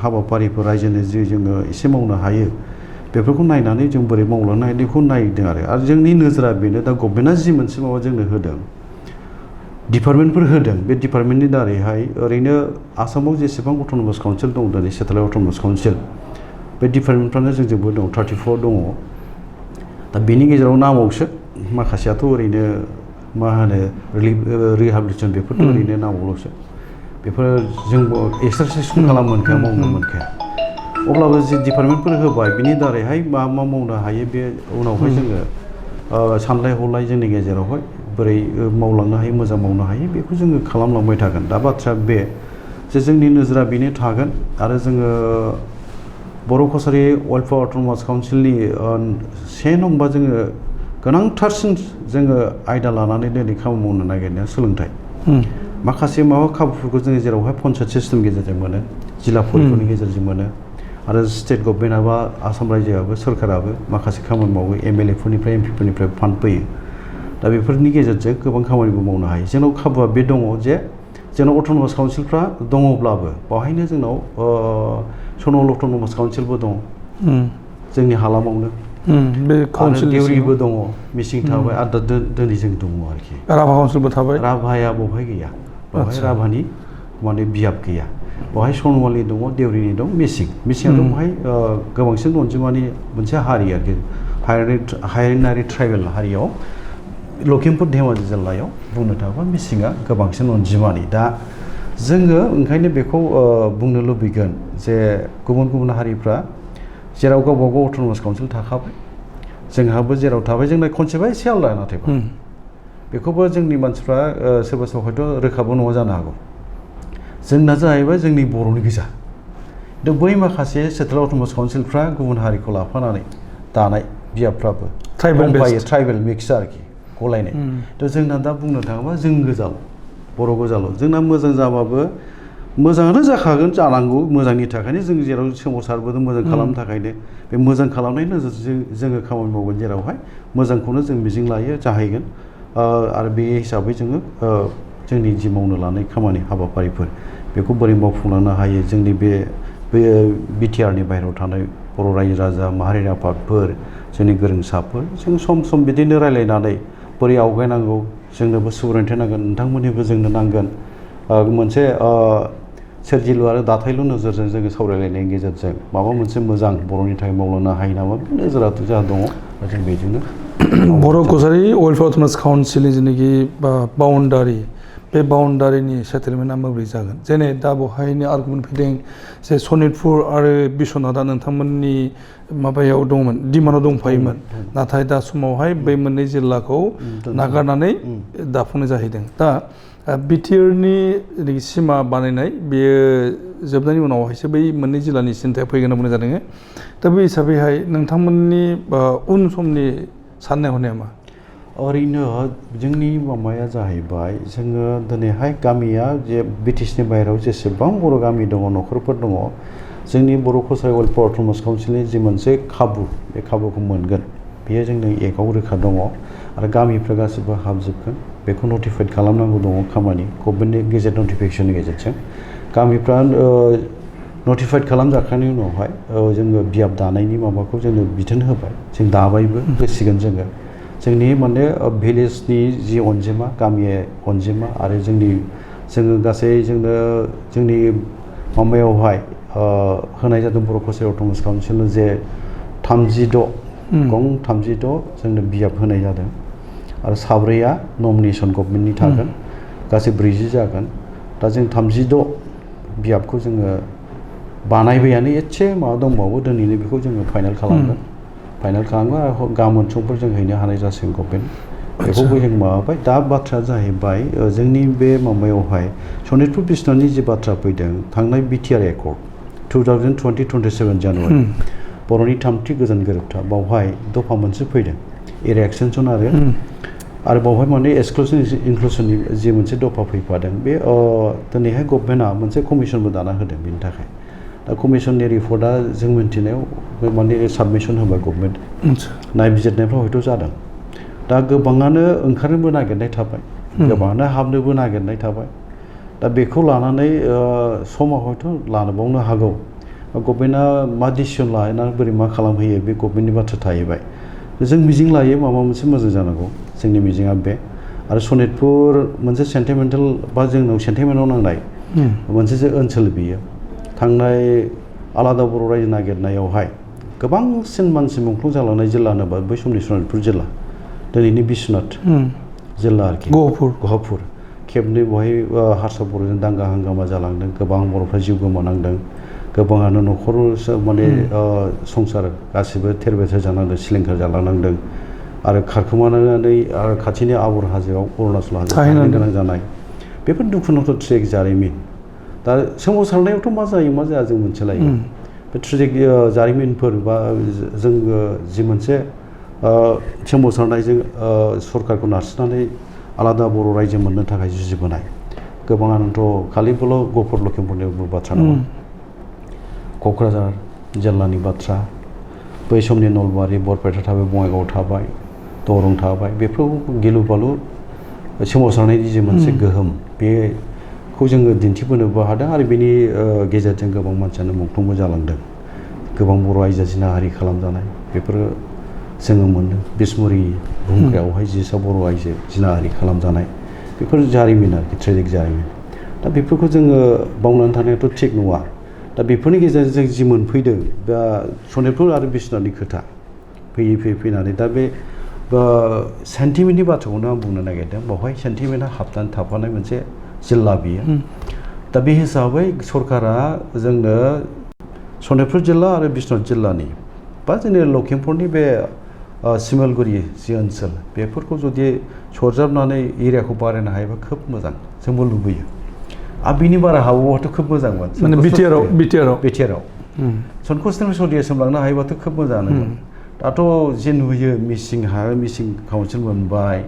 [SPEAKER 2] हाबाफारिफोर रायजोनि जि जोङो एसे मावनो हायो बेफोरखौ नायनानै जों बोरै मावलांनो हायो बेखौ नायदों आरो जोंनि नोजोरा बेनो दा गभर्नमेन्टआ जि मोनसे माबा जोंनो होदों डिपार्टमेन्टफोर होदों बे डिपार्टमेन्टनि दारैहाय ओरैनो आसामाव जेसेबां अट'नमास काउन्सिल दं दिनै सेटेलाइट अट'नमास काउन्सिल बे डिपार्टमेन्टफ्रानो जोंजोंबो दं 34 दङ दा बेनि गेजेराव नामावसो माखासेयाथ' ओरैनो मा होनो रिहाबिलिटेसन बेफोरथ' ओरैनो नामावल'सो बेफोर जोंबो एक्सारसाइसखौ खालामनो मोनखाया मावनो मोनखाया अब्लाबो जि डिपार्टमेन्टफोर होबाय बिनि दारैहाय मा मावनो हायो बे उनावहाय जोङो सानलाय हलाय जोंनि गेजेरावहाय बोरै मावलांनो हायो मोजां मावनो हायो बेखौ जोङो खालामलांबाय थागोन दा बाथ्राया बे जे जोंनि नोजोरा बेनो थागोन आरो जोङो बर' कसारि वेलफेयार अट'नमास काउन्सिलनि से नंबा जोङो गोनांथारसिन जोङो आयदा लानानै दिनै खामानि मावनो नागिरनाया सोलोंथाइ माखासे खाबुफोरखौ जोङो जेरावहाय पन्सायत सिस्टेमनि गेजेरजों मोनो जिल्ला परिषदनि गेजेरजों मोनो आरो स्टेट गभर्नमेन्टआबो आसाम रायजोआबो सोरखाराबो माखासे खामानि मावो एमएलए फोरनिफ्राय एमपिफोरनिफ्राय फान्ड फैयो दा बेफोरनि गेजेरजों गोबां खामानिबो मावनो हायो जोंनाव खाबुआ बे दङ जे जोंनाव अट'नमास काउन्सिलफ्रा दङब्लाबो बावहायनो जोंनाव सनल अट'नमास काउन्सिलबो दङ जोंनि हालामावनो
[SPEAKER 1] बे काउन्सिल
[SPEAKER 2] देउरिबो दङ मिसिं थाबाय आरो दिनै जों दङ आरोखि
[SPEAKER 1] राभा काउन्सिलबो थाबाय
[SPEAKER 2] राभाया बहाय गैया बहाय राभानि माने बियाब गैया बहाय सनवालनि दङ देउरिनि दं मिसिंआथ' बहाय गोबांसिन अनजिमानि मोनसे हारि आरोखि हायेनारि ट्राइबेल हारियाव लखिमपुर धेमाजि जिल्लायाव बुंनो थाङोबा मिसिंआ गोबांसिन अनजिमानि दा जोङो ओंखायनो बेखौ बुंनो लुबैगोन जे गुबुन हारिफ्रा जेराव गावबा गाव अट'नमास काउन्सिल थाखाबाय जोंहाबो जेराव थाबाय जोंना कनसेप्टआ एसे आलादा नाथायबा बेखौबो जोंनि मानसिफ्रा सोरबा हयथ' रोखाबो नङा जानो हागौ जोंना जाहैबाय जोंनि बर'नि गोजा दा बै माखासे सेटेलाइट अट'नमास काउन्सिलफ्रा गुबुन हारिखौ लाफानानै दानाय बियाबफ्राबो ट्राइबेल मिक्स आरोखि गलायनाय थ' जोंना दा बुंनो थाङोबा जों गोजाल बर' गोजाल जोंना मोजां जाबाबो मोजाङानो जाखागोन जानांगौ मोजांनि थाखायनो जों जेराव सोमावसारबोदों मोजां खालामनो थाखायनो बे मोजां खालामनायनि नोजोरजों जोङो खामानि मावगोन जेरावहाय मोजांखौनो जों मिजिं लायो जाहैगोन आरो बे हिसाबै जोङो जोंनि जि मावनो लानाय खामानि हाबाफारिफोर बेखौ बोरै मावफुंलांनो हायो जोंनि बे बिटिआरनि बाहेरायाव थानाय बर' रायजो राजा माहारियारि आफादफोर जोंनि गोरोंसाफोर जों सम बिदिनो रायलायनानै बोरै आवगायनांगौ जोंनोबो सुबुरुन्थि नांगोन नोंथांमोननिबो जोंनो नांगोन मोनसे सोरजिलु आरो दाथायलु नोजोरजों जोङो सावरायलायनायनि गेजेरजों माबा मोनसे मोजां बर'नि थाखाय मावलांनो हायो नामा बे नोजोराथ' जोंहा दङ जों बेजोंनो
[SPEAKER 1] बर' कसारि वेलफेयार अट'नमास काउन्सिलनि जेनाखि बाउन्डारि बे बाउन्डारिनि सेटेलमेन्टआ माबोरै जागोन जेने दा बहायनो आर्गुमेन्ट फैदों जे सनितपुर आरो बिश्वनाथआ नोंथांमोननि माबायाव दंमोन डिमान्डआव दंफायोमोन नाथाय दा समावहाय बै मोननै जिल्लाखौ नागारनानै दाफुंनाय जाहैदों दा बिटिआरनि सिमा बानायनाय बेयो जोबनायनि उनावहायसो बै मोननै जिल्लानि सिन्थाया फैगोन होनना बुंनाय जादों दा बे हिसाबैहाय नोंथांमोननि उन समनि साननाय हनाया मा
[SPEAKER 2] ओरैनो जोंनि माबाया जाहैबाय जोङो दिनैहाय गामिया जे बिटिसिनि बाहेरायाव जेसेबां बर' गामि दङ न'खरफोर दङ जोंनि बर' कसारि वेलफेयार अट'नमास काउन्सिलनि जि मोनसे खाबु बे खाबुखौ मोनगोन बेयो जोंनि एक्टआव रोखा दङ आरो गामिफ्रा गासिबो हाबजोबगोन बेखौ नटिफाइड खालामनांगौ दङ खामानि गभर्नमेन्टनि गेजेट नटिफिकेसननि गेजेरजों गामिफ्रा नटिफाइड खालामजाखांनायनि उनावहाय जोङो बियाब दानायनि माबाखौ जोंनो बिथोन होबाय जों दाबायबो होसिगोन जोंनि माने भिलेजनि जि अनजिमा गामि अनजिमा आरो जोङो गासै जोंनि माबायावहाय होनाय जादों बर' कसारि अट'नमास काउन्सिलनो जे 36 जोंनो बियाब होनाय जादों आरो 4आ नमिनेसन गभर्नमेन्टनि थागोन गासै 40 जागोन दा जों 36 बियाबखौ जोङो बानायबायानो एसे माबा दंबावो दिनैनो बेखौ जोङो फाइनाल खालामगोन आरो गाबोन समफोर जों हैनो हानाय जासिगोन गभर्नमेन्ट बेखौबो जों माबाबाय दा बाथ्राया जाहैबाय जोंनि बे माबायावहाय सनितपुर बिसनाथनि जि बाथ्रा फैदों थांनाय बिटिआर एकर्ड 2027 जानुवारि बर'नि थामथि गोजोन गोरोबथा बावहाय दफा मोनसे फैदों एरिया एक्सटेनसन आरो बावहाय माने एक्सक्लुसिव इनक्लुसननि जि मोनसे दफा फैफादों बे दिनैहाय गभर्नमेन्टआ मोनसे कमिसनबो दाना होदों बेनि थाखाय दा कमिसननि रिपर्टआ जों मिन्थिनायाव माने साबमिसन होबाय गभर्नमेन्ट नायबिजिरनायफ्राव हयथ' जादों दा गोबाङानो ओंखारनोबो नागिरनाय थाबाय गोबाङानो हाबनोबो नागिरनाय थाबाय दा बेखौ लानानै समा हयथ' लानोबावनो हागौ गभर्नमेन्टआ मा डिसिसन लानानै बोरै मा खालामहैयो बे गभर्नमेन्टनि बाथ्रा थाहैबाय जों मिजिं लायो माबा मोनसे मोजां जानांगौ जोंनि मिजिङा बे आरो सनितपुर मोनसे सेन्टिमेन्टेल बा जोंनाव सेन्टिमेन्टआव नांनाय मोनसे जे ओनसोल बियो थांनाय आलादा बर' रायजो नागिरनायावहाय गोबांसिन मानसि मुंख्लं जालांनाय जिल्ला होनोबा बै समनि सनितपुर जिल्ला दिनैनि बिश्वनाथ जिल्ला आरोखि गहपुर खेबनै बहाय हारसा बर'जों दांगा हांगामा जालांदों गोबां बर'फ्रा जिउ गोमानांदों गोबाङानो न'खर माने संसार गासिबो थेर बेथेर जानांदों सिलिंखार जालांनांदों आरो खारखोमानानै आरो खाथिनि आबर हाजोआव अरुणाचल हाजोआव थाहैनो गोनां जानाय बेफोर दुखुनांथाव ट्रेक जारिमिन दा सोमावसारनायावथ' मा जायो मा जाया जों मोनथिलायो बे ट्रेजिक जारिमिनफोर बा जोङो जि मोनसे सोमावसारनायजों सरकारखौ नारसिननानै आलादा बर' रायजो मोननो थाखाय जुजिबोनाय गोबाङानोथ' खालिबोल' गहपुर लखिमपुरनि बाथ्रा नङा क'क्राझार जिल्लानि बाथ्रा बै समनि नलबारि बरपेटा थाबाय बङाइगाव थाबाय दरं थाबाय बेफोराव गिलु बालु सोमावसारनायनि जि मोनसे गोहोम बेखौ जोङो दिन्थिबोनोबो हादों आरो बेनि गेजेरजों गोबां मानसियानो मुंख्लंबो जालांदों गोबां बर' आइजो जिनाहारि खालामजानाय बेफोरो जोङो मोनो बिसमुरि भुमखायावहाय जिसा बर' आइजो जिनाहारि खालामजानाय बेफोर जारिमिन आरोखि ट्रेजिक जारिमिन दा बेफोरखौ जोङो बावनानै थानायाथ' थिग नङा दा बेफोरनि गेजेरजों जों जि मोनफैदों दा सनितपुर आरो बिश्वनाथनि खोथा फैनानै दा बे सेन्टिमेन्टनि बाथ्राखौनो आं बुंनो नागिरदों बेवहाय सेन्टिमेन्टआ हाबनानै थाफानाय मोनसे जिल्ला बियो दा बे हिसाबै सरकारा जोंनो सनितपुर जिल्ला आरो बिश्वनाथ जिल्लानि बा जोंनि लखिमपुरनि बे सिमलगुरि जि ओनसोल बेफोरखौ जुदि सरजाबनानै एरियाखौ बारायनो हायोबा खोब मोजां जोंबो लुबैयो आरो बिनि बारा हाबावबाथ' खोब मोजांमोन
[SPEAKER 1] माने
[SPEAKER 2] बिटिआराव सनकसनिफ्राय सदियासिम लांनो हायोबाथ' खोब मोजाङानोमोन दाथ' जे नुयो मिसिं काउन्सिल मोनबाय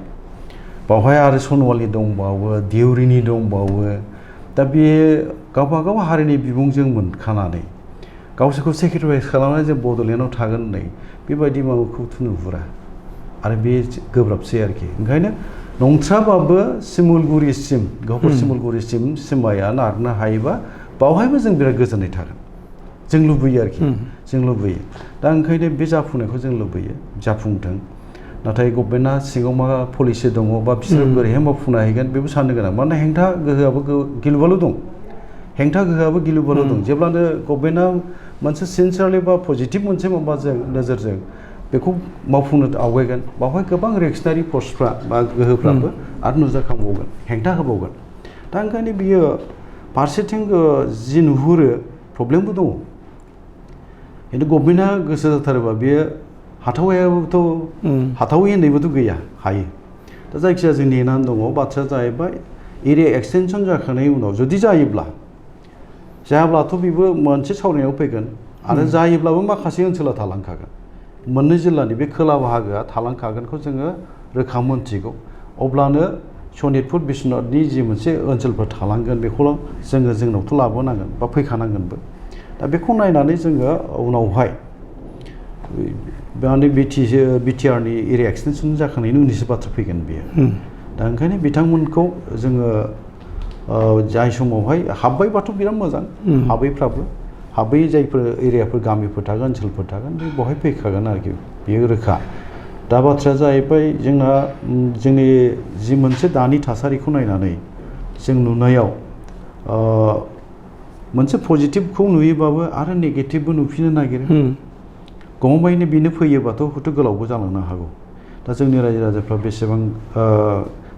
[SPEAKER 2] बावहाय आरो सनवालि दंबावो देउरिनि दंबावो दा बे गावबागाव हारिनि बिमुंजों मोनखानानै गावसोरखौ सेक्रिफाइस खालामनानै जों बड'लेण्डआव थागोन होननाय बेबायदि माबाखौथ' नुहुरा आरो बे गोब्राबसै आरोखि ओंखायनो नंथ्राबाबो सिमलगुरिसिम गहपुर सिमलगुरिसिम सिमाया नारनो हायोबा बावहायबो जों बिराद गोजोननाय थागोन जों लुबैयो आरोखि जों लुबैयो दा ओंखायनो बे जाफुंनायखौ जों लुबैयो जाफुंथों नाथाय गभर्नमेन्टआ सिङाव मा पलिसि दङ बा बिसोरो बोरैहाय मावफुंनो हागोन बेबो साननो गोनां मानोना हेंथा गोहोआबो गिलुबालु दं जेब्लानो गभर्नमेन्टआ मोनसे सिनसियारलि बा पजिटिभ मोनसे माबाजों नोजोरजों बेखौ मावफुंनो आवगायगोन बावहाय गोबां रिएक्सनारि फर्सफ्रा बा गोहोफ्राबो आरो नुजाखांबावगोन हेंथा होबावगोन दा ओंखायनो बियो फारसेथिं जि नुहुरो प्रब्लेमबो दङ खिन्थु गभर्नमेन्टआ गोसो जाथारोबा बेयो हाथावैयाबोथ' हाथावै होननायबोथ' गैया हायो दा जायखिजाया जों नेनानै दङ बाथ्राया जाहैबाय एरिया एक्सटेनसन जाखांनायनि उनाव जुदि जायाब्लाथ' बेबो मोनसे सावरायनायाव फैगोन आरो जायोब्लाबो माखासे ओनसोला थालांखागोन मोननै जिल्लानि बे खोला बाहागोआ थालांखागोनखौ जोङो रोखा मोनथिगौ अब्लानो सनितपुर बिश्वनाथनि जि मोनसे ओनसोलफोर थालांगोन बेखौल' जोङो जोंनावथ' लाबोनांगोन बा फैखानांगोनबो दा बेखौ नायनानै जोङो उनावहाय माने बिटिआरनि एरिया एक्सटेनसन जाखांनायनि उननिसो बाथ्रा फैगोन बेयो दा ओंखायनो बिथांमोनखौ जोङो जाय समावहाय हाबबायबाथ' बिराद मोजां हाबैफ्राबो हाबै जायफोर एरियाफोर गामिफोर थागोन ओनसोलफोर थागोन बे बहाय फैखागोन आरोखि बेयो रोखा दा बाथ्राया जाहैबाय जोंना जोंनि जि मोनसे दानि थासारिखौ नायनानै जों नुनायाव मोनसे पजिटिभखौ नुयोबाबो आरो नेगेटिभबो नुफिननो नागिरो गमामायैनो बेनो फैयोबाथ' हयथ' गोलावबो जालांनो हागौ दा जोंनि रायजो राजाफ्रा बेसेबां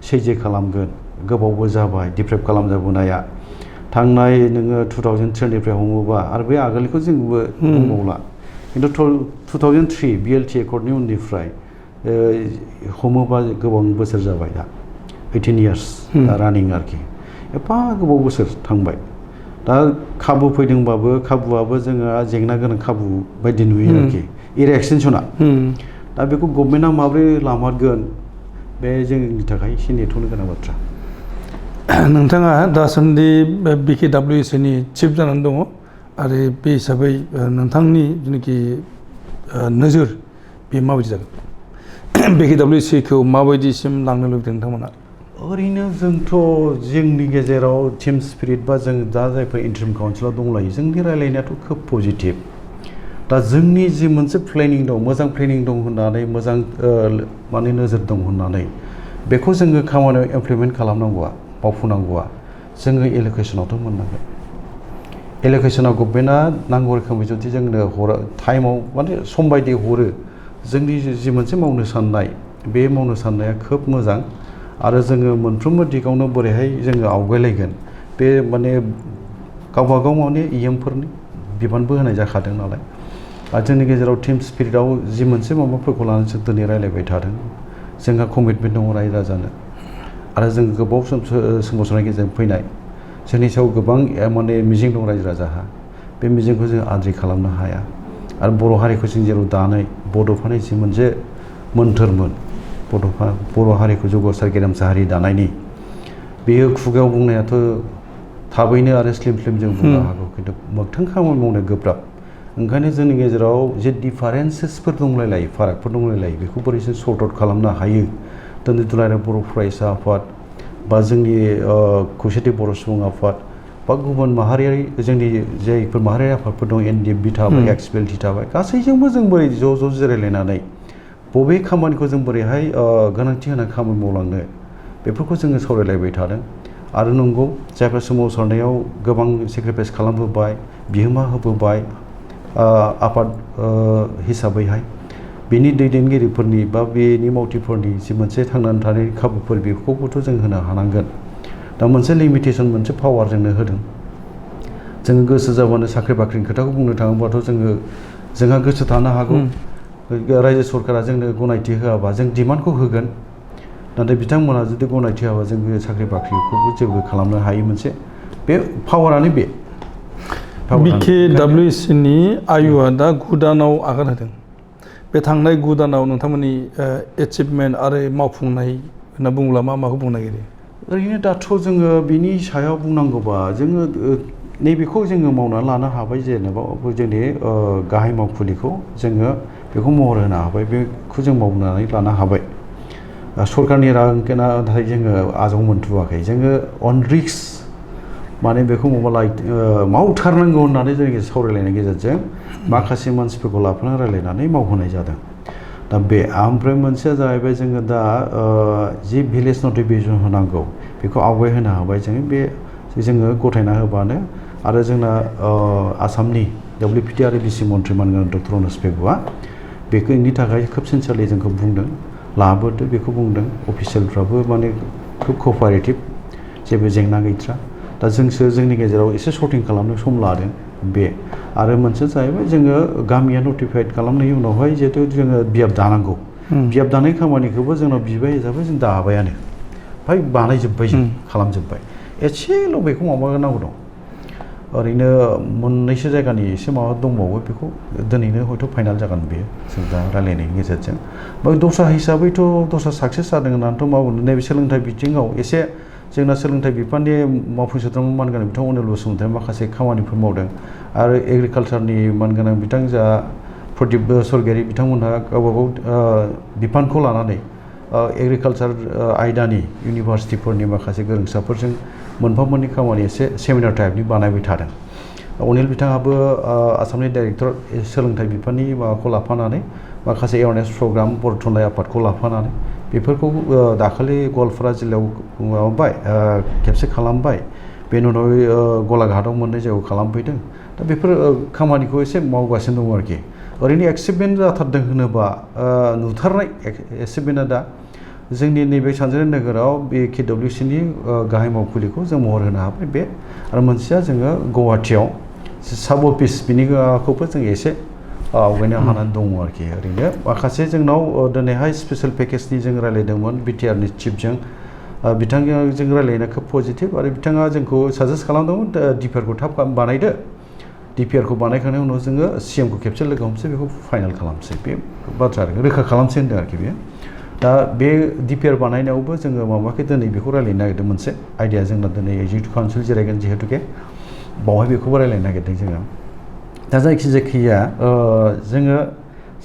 [SPEAKER 2] सैज्य खालामगोन गोबावबो जाबाय डिप्रेप खालामजाबोनाया थांनाय नोङो 2003निफ्राय हमोबा आरो बे आगोलनिखौ जोंबो बुंबावला खिन्थु 2003 बिएलटि एकर्डनि उननिफ्राय हमोबा गोबां बोसोर जाबाय दा 18 इयार्स रानिं आरोखि एफा गोबाव बोसोर थांबाय दा खाबु फैदोंबाबो खाबुआबो जोङो जेंना गोनां खाबु बायदि नुयो आरोखि एरिया एक्सटेनसना दा बेखौ गभर्नमेन्टआ माबोरै लामारगोन बे जोंनि थाखाय एसे नेथ'नो गोनां बाथ्रा
[SPEAKER 1] नोंथाङा दासान्दि बिकेडब्लिउएसनि चिफ जानानै दङ आरो बे हिसाबै नोंथांनि जेनाखि नोजोर बे माबायदि जागोन बिकेडब्लिउएसखौ माबायदिसिम लांनो लुबैदों नोंथांमोना
[SPEAKER 2] ओरैनो जोंथ' जोंनि गेजेराव टीम स्पिरिट बा जों दा जायफोर इन्टारिम काउन्सिलाव दंलायो जोंनि रायलायनायाथ' खोब पजिटिभ दा जोंनि जि मोनसे प्लेनिं दं मोजां प्लेनिं दं होननानै मोजां माने नोजोर दं होननानै बेखौ जोङो खामानियाव इमप्लिमेन्ट खालामनांगौआ मावफुंनांगौआ जोङो एल'केसनावथ' मोननांगोन एल'केसनाव गभर्नमेन्टआ नांगौ रोखोमै जुदि जोंनो हरा टाइमाव माने सम बायदि हरो जोंनि जि मोनसे मावनो साननाय बे मावनो साननाया खोब मोजां आरो जोङो मोनफ्रोमबो दिगावनो बोरैहाय जोङो आवगायलायगोन बे माने गावबागाव माने इएमफोरनि बिबानबो होनाय जाखादों नालाय आरो जोंनि गेजेराव टीम स्पिरिटआव जि मोनसे माबाफोरखौ लानानै जों दिनै रायलायबाय थादों जोंहा कमिटमेन्ट दङ रायजो राजानो आरो जों गोबाव सम सोमावसारनायनि गेजेरजों फैनाय जोंनि सायाव गोबां माने मिजिं दं रायजो राजाहा बे मिजिंखौ जों आद्रि खालामनो हाया आरो बर' हारिखौ जों जेराव दानाय बड'फानि जि मोनसे मोन्थोरमोन बर' हारिखौ जौगासार गेरेमसा हारि दानायनि बेयो खुगायाव बुंनायाथ' थाबैनो आरो स्लिम जों बुंनो हागौ खिन्थु मोगथां खामानि मावनो गोब्राब ओंखायनो जोंनि गेजेराव जे डिफारेन्सेसफोर दंलायलायो फारागफोर दंलायलायो बेखौ बोरै जों सर्ट आउट खालामनो हायो दिनै दुलाराय बर' फरायसा आफाद बा जोंनि खौसेथि बर' सुबुं आफाद बा गुबुन माहारियारि जोंनि जायफोर माहारियारि आफादफोर दं एनडिएफबि थाबाय एक्सपिएलटि थाबाय गासैजोंबो जों बोरै ज' जिरायलायनानै बबे खामानिखौ जों बोरैहाय गोनांथि होनानै खामानि मावलांनो बेफोरखौ जोङो सावरायलायबाय थादों आरो नंगौ जायफोर सोमावसारनायाव गोबां सेक्रिफाइस खालामबोबाय बिहोमा होबोबाय आफाद हिसाबैहाय बेनि दैदेनगिरिफोरनि बा बेनि मावथिफोरनि जि मोनसे थांनानै थानायनि खाबुफोर बेखौबोथ' जों होनो हानांगोन दा मोनसे लिमिटेसन मोनसे पावार जोंनो होदों जोङो गोसो जाबानो साख्रि बाख्रिनि खोथाखौ बुंनो थाङोबाथ' जोंहा गोसो थानो हागौ रायजो सरकारा जोंनो गनायथि होआबा जों डिमान्डखौ होगोन नाथाय बिथांमोना जुदि गनायथि होआबा जों साख्रि बाख्रिखौबो जेबो खालामनो हायै मोनसे बे पावारानो बे
[SPEAKER 1] बिकेडब्लिउएसनि आयुआ दा 9 दानाव आगान होदों बे थांनाय 9 दानाव नोंथांमोननि एचिभमेन्ट आरो मावफुंनाय होनना बुङोब्ला माखौ बुंनो नागिरो
[SPEAKER 2] ओरैनो दाथ' जोङो बिनि सायाव बुंनांगौबा जोङो नैबेखौ जोङो मावनानै लानो हाबाय जेनेबा जोंनि गाहाय मावखुलिखौ जोङो बेखौ महर होनो हाबाय बेखौ जों मावनानै लानो हाबाय सरकारनि नाथाय जोङो आजाव मोनथ'वाखै जोङो अन रिक्स माने बेखौ मावथारनांगौ होननानै जोंनि सावरायलायनायनि गेजेरजों माखासे मानसिफोरखौ लाफानानै रायलायनानै मावहोनाय जादों दा बे ओमफ्राय मोनसेया जाहैबाय जोङो दा जि भिलेज नटिफिकेसन होनांगौ बेखौ आवगाय होनो हाबाय जोङो गथायना होबानो आरो जोंना आसामनि डब्लिउपिटि आरो बिसि मन्थ्रि मानगोनां डक्टर अनुज पेगुआ बेनि थाखाय खोब सिनसियारलि जोंखौ बुंदों लाबोदो बेखौ बुंदों अफिसियेलफ्राबो माने खोब कपारेटिभ जेबो जेंना गैथ्रा दा जोंसो जोंनि गेजेराव एसे सर्टिं खालामनो सम लादों बे आरो मोनसे जाहैबाय जोङो गामिया नटिफाइड खालामनायनि उनावहाय जिहेतु जोङो बियाब दानांगौ बियाब दानाय खामानिखौबो जोंनाव बिबाय हिसाबै जों दाबायानो ओमफ्राय बानायजोब्बाय जों खालामजोब्बाय एसेल' बेखौ माबानांगौ दं ओरैनो मोननैसो जायगानि एसे माबा दंबावो बेखौ दिनैनो हयथ' फाइनाल जागोन बेयो जों दा रायलायनायनि गेजेरजों दस्रा हिसाबैथ' दस्रा साक्सेस जादों होननानैथ' मा बुंनो नैबे सोलोंथाइ बिथिङाव एसे जोंना सोलोंथाइ बिफाननि मावफुं सोद्रोमा मानगोनां बिथां अनिल बसुमतारी माखासे खामानिफोर मावदों आरो एग्रिकालचारनि मानगोनां बिथां जा प्रदीप सरगियारि बिथांमोनहा गावबागाव बिफानखौ लानानै एग्रिकालचार आयदानि इउनिभार्सिटिफोरनि माखासे गोरोंसाफोरजों मोनफा मोननै खामानि एसे सेमिनार टाइपनि बानायबाय थादों अनिल बिथाङाबो आसामनि डाइरेक्टर सोलोंथाइ बिफाननि माबाखौ लाफानानै माखासे एवारनेस प्रग्राम बर' थुनलाइ आफादखौ लाफानानै बेफोरखौ दाखालि गवालपारा जिल्लायाव माबाबाय खेबसे खालामबाय बेनि उनाव गलाघाटआव मोननै जायगायाव खालामफैदों दा बेफोर खामानिखौ एसे मावगासिनो दं आरोखि ओरैनो एक्सिपमेन्ट जाथारदों होनोबा नुथारनाय एक्सिपमेन्टआ दा जोंनि नैबे सानजारि नोगोराव बे KWCनि गाहाय मावखुलिखौ जों महर होनो हाबाय बे आरो मोनसेया जोङो गुवाहाटियाव साब अफिस बिनिखौबो जों एसे आवगायनो हानानै दङ आरोखि ओरैनो माखासे जोंनाव दिनैहाय स्पेशेल पेकेजनि जों रायलायदोंमोन BTRनि चिफजों बिथांजों रायलायनाया खोब पजिटिभ आरो बिथाङा जोंखौ साजेस्ट खालामदोंमोन DPRखौ थाब बानायदो DPRखौ बानायखांनायनि उनाव जोङो CMखौ खेबसे लोगो हमसै बेखौ फाइनाल खालामसै बे बाथ्रा रोखा खालामसै होनदों आरोखि बेयो दा बे DPR बानायनायावबो जोङो माबाखै दिनै बेखौ रायलायनो नागिरदों मोनसे आइडिया जोंना दिनै एग्जिकिउटिभ काउन्सिल जिरायगोन जिहेतुके बावहाय बेखौबो रायलायनो नागिरदों जोङो दा जायखिजाया जोङो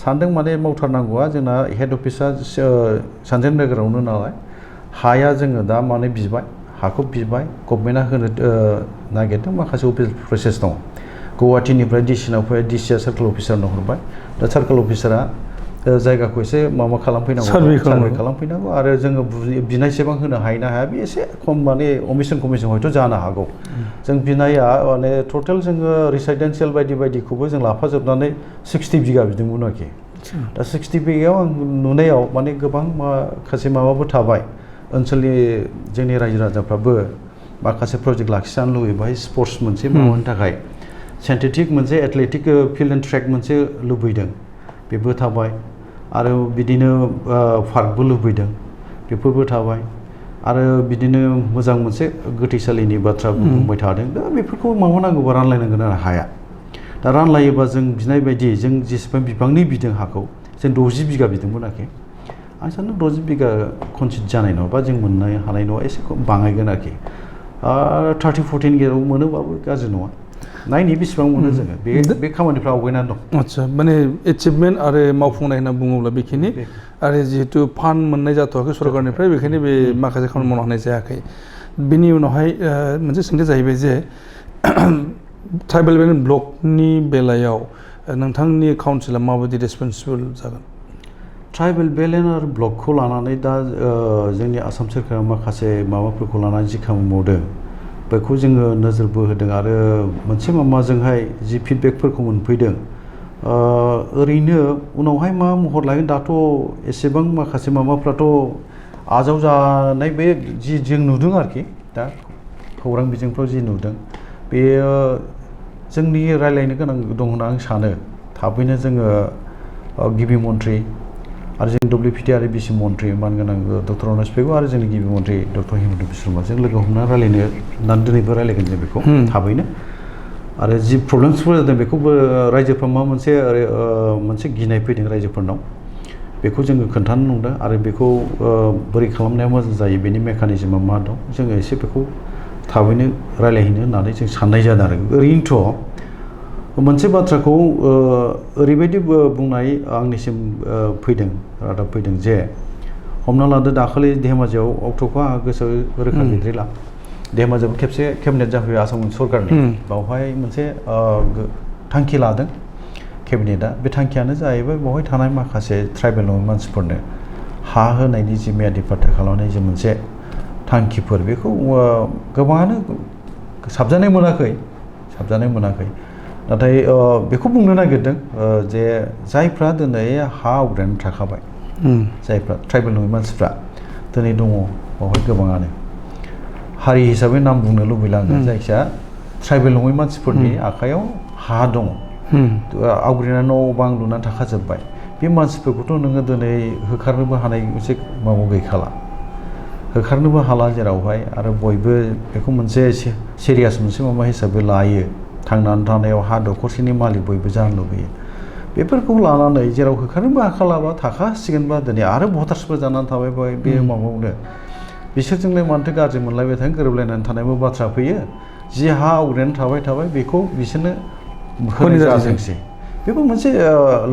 [SPEAKER 2] सानदों माने मावथारनांगौआ जोंना हेड अफिसा सानजारि नोगोरावनो नालाय हाया जोङो दा माने बिबाय हाखौ बिबाय गभर्नमेन्टआ होनो नागिरदों माखासे अफिस प्रसेस दं गुवाहाटीनिफ्राय डिसिनाव फैबाय डिसिआ सार्कोल अफिसारनो हरबाय दा सार्कोल अफिसारा जायगाखौ एसे माबा खालामफैनांगौ सार्भे खालामफैनांगौ आरो जोङो बिनायसेबां होनो हायो ना हाया बे एसे खम माने अमिसन कमिसन हयथ' जानो हागौ जों बिनाया माने टटेल जोङो रेसिडेन्सियेल बायदि बायदिखौबो जों लाफाजोबनानै 60 बिगा बिदोंमोन आरोखि दा 60 बिगायाव आं नुनायाव माने गोबां माखासे माबाबो थाबाय ओनसोलनि जोंनि रायजो राजाफ्राबो माखासे प्रजेक्ट लाखिजानो लुबैयो बाहाय स्पर्ट्स मोनसे मावनो थाखाय सिन्थेटिक मोनसे एथलेटिक फिल्ड एन्ड ट्रेक मोनसे लुबैदों बेबो थाबाय आरो बिदिनो पार्कबो लुबैदों बेफोरबो थाबाय आरो बिदिनो मोजां मोनसे गोथैसालिनि बाथ्रा बुंबाय थादों दा बेफोरखौ माबानांगौबा रानलायनांगोन आरो हाया दा रानलायोबा जों बिनाय बायदि जों जेसेबां बिबांनि बिदों हाखौ जों 60 बिगा बिदोंमोन आरोखि आं सानो 60 बिगा कनसिड जानाय नङा बा जों मोननो हानाय नङा एसे बाङायगोन आरोखि 13-14 गेजेराव मोनोबाबो गाज्रि नङा नायनि बेसेबां मोनो जोङो बे खामानिफ्रा आवगायनानै दं
[SPEAKER 1] आच्छा माने एचिभमेन्ट आरो मावफुंनाय होनना बुङोब्ला बेखिनि आरो जिहेतु फान्ड मोननाय जाथ'वाखै सरकारनिफ्राय बेखायनो बे माखासे खामानि मावनो हानाय जायाखै बिनि उनावहाय मोनसे सोंथि जाहैबाय जे ट्राइबेल ब्लकनि बेलायाव नोंथांनि काउन्सिला माबायदि रेसपन्सिबल जागोन
[SPEAKER 2] ट्राइबेल बेलेन आरो ब्लकखौ लानानै दा जोंनि आसाम सोरखारा माखासे माबाफोरखौ लानानै जि खामानि मावदों बेखौ जोङो नोजोर बोहोदों आरो मोनसे माबाजोंहाय जि फिडबेकफोरखौ मोनफैदों ओरैनो उनावहाय मा महर लागोन दाथ' एसेबां माखासे माबाफ्राथ' आजावजानाय बे जि जों नुदों आरोखि दा खौरां बिजोंफ्राव जि नुदों बेयो जोंनि रायलायनो गोनां दं होनना आं सानो थाबैनो जोङो गिबि मन्थ्रि आरो जों WPT आरो BC मन्थ्रि मानगोनां डक्टर अनस पेगु आरो जोंनि गिबि मन्थ्रि डक्टर हिमन्त बिश्व शर्माजों लोगो हमना रायलायनो होननानै दिनैबो रायलायगोन जों बेखौ थाबैनो आरो जि प्रब्लेम्सफोर जादों बेखौबो रायजोफ्रा मा मोनसे गिनाय फैदों रायजोफोरनाव बेखौ जोङो खोन्थानो नंदों आरो बेखौ बोरै खालामनाया मोजां जायो बेनि मेकानिजमा मा दं जोङो एसे बेखौ थाबैनो रायलायहैनो होननानै जों साननाय जादों आरो ओरैनोथ' मोनसे बाथ्राखौ ओरैबायदि बुंनाय आंनिसिम फैदों रादाब फैदों जे हमना लादो दाखालि धेमाजियाव अक्ट'खौ आंहा गोसोआव रोखा गैद्रायला धेमाजियाव खेबसे केबिनेट जाफैबाय आसाम सरकारनि बावहाय मोनसे थांखि लादों केबिनेटआ बे थांखियानो जाहैबाय बावहाय थानाय माखासे ट्राइबेल नङै मानसिफोरनो हा होनायनि जि मियादि फाट्टा खालामनाय जि मोनसे थांखिफोर बेखौ गोबाङानो साबजानाय मोनाखै नाथाय बेखौ बुंनो नागिरदों जे जायफ्रा दिनै हा आवग्रिनानै थाखाबाय जायफ्रा ट्राइबेल नङै मानसिफ्रा दिनै दङ बावहाय गोबाङानो हारि हिसाबै नाम बुंनो लुबैला आङो जायखिया ट्राइबेल नङै मानसिफोरनि आखायाव हा दङ आवग्रिनानै न' बां लुनानै थाखाजोब्बाय बे मानसिफोरखौथ' नोङो दिनै होखारनोबो हानाय मोनसे माबा गैखाला होखारनोबो हाला जेरावहाय आरो बयबो बेखौ मोनसे सिरियास मोनसे माबा हिसाबै लायो थांनानै थानायाव हा दखरसेनि मालिक बयबो जानो लुबैयो बेफोरखौ लानानै जेराव होखारनोबो हाखालाबा थाखासिगोनबा दिनै आरो भटार्सफोर जानानै थाबाय बे माबायावनो बिसोरजोंलाय मानोथो गाज्रि मोनलायबाय थायो गोरोबलायनानै थानायबो बाथ्रा फैयो जि हा आवग्रिनानै थाबाय बेखौ बिसोरनो होनाय जाथोंसै बेबो मोनसे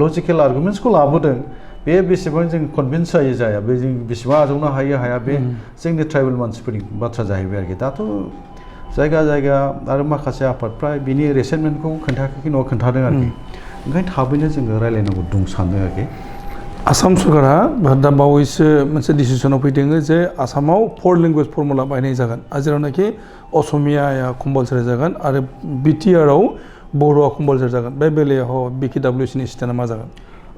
[SPEAKER 2] लजिकेल आर्गुमेन्ट्सखौ लाबोदों बे बेसेबां जों कनभिन्स जाया बे जों बेसेबां आजावनो हाया बे जोंनि ट्राइबेल मानसिफोरनि बाथ्रा जाहैबाय आरोखि दाथ' जायगा आरो माखासे आफादफ्रा बिनि रेसेन्टमेन्टखौ खोन्थायाखै नङा खोन्थादों आरोखि ओंखायनो थाबैनो जोङो रायलायनांगौ दं सानो आरोखि
[SPEAKER 1] आसाम सरकारा दा बावैसो मोनसे डिसिसनाव फैदों जे आसामाव 4 लेंगुवेज फर्मुला बाहायनाय जागोन जेरावनाखि असमियाया कम्पालसारि जागोन आरो बिटिआरआव बर'आ कम्पालसारि जागोन बे बेलायाव BKWCनि स्टेन्डआ मा जागोन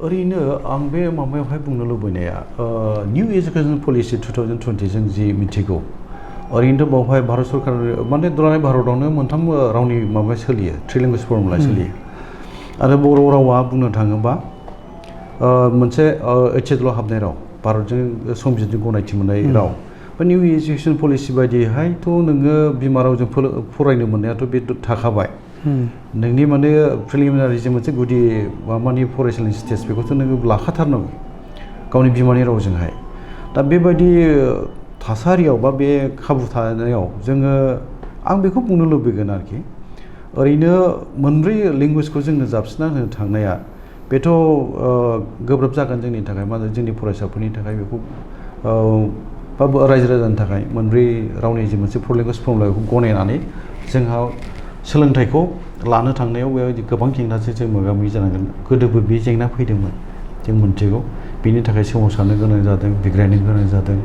[SPEAKER 2] ओरैनो आं बे माबायावहाय बुंनो लुबैनाया निउ एजुकेसन पलिसि 2020 जों जि मिथिगौ ओरैनोथ' बावहाय भारत सरकार माने दुलाराय भारतआवनो मोनथाम रावनि माबा सोलियो 3 लेंगुवेज फर्मुला सोलियो आरो बर' रावा बुंनो थाङोबा मोनसे HSL हाबनाय राव भारतजों संबिजितजों गनायथि मोननाय राव बा निउ एजुकेसन पलिसि बायदियैहायथ' नोङो बिमा रावजों फरायनो मोननायाथ' बे थाखाबाय नोंनि माने प्रिलिमिनारि जे मोनसे गुदि माबानि फरायसालिनि स्टेज बेखौथ' नोङो लाखाथारनांगौ गावनि बिमानि रावजोंहाय दा बेबायदि थासारियाव बा बे खाबु थानायाव जोङो आं बेखौ बुंनो लुबैगोन आरोखि ओरैनो मोनब्रै लेंगुवेजखौ जोंनो जाबसिनना होनो थांनाया बेथ' गोब्राब जागोन जोंनि थाखाय माने जोंनि फरायसाफोरनि थाखाय बेखौ बा रायजो राजानि थाखाय मोनब्रै रावनि जे मोनसे 4 लेंगुवेज फर्मुलाखौ गनायनानै जोंहा सोलोंथाइखौ लानो थांनायाव बेबायदि गोबां जेंनाजों जों मोगा मोगि जानांगोन गोदोबो बे जेंना फैदोंमोन जों मोनथिगौ बिनि थाखाय सोमावसारनो गोनां जादों बिग्रायनो गोनां जादों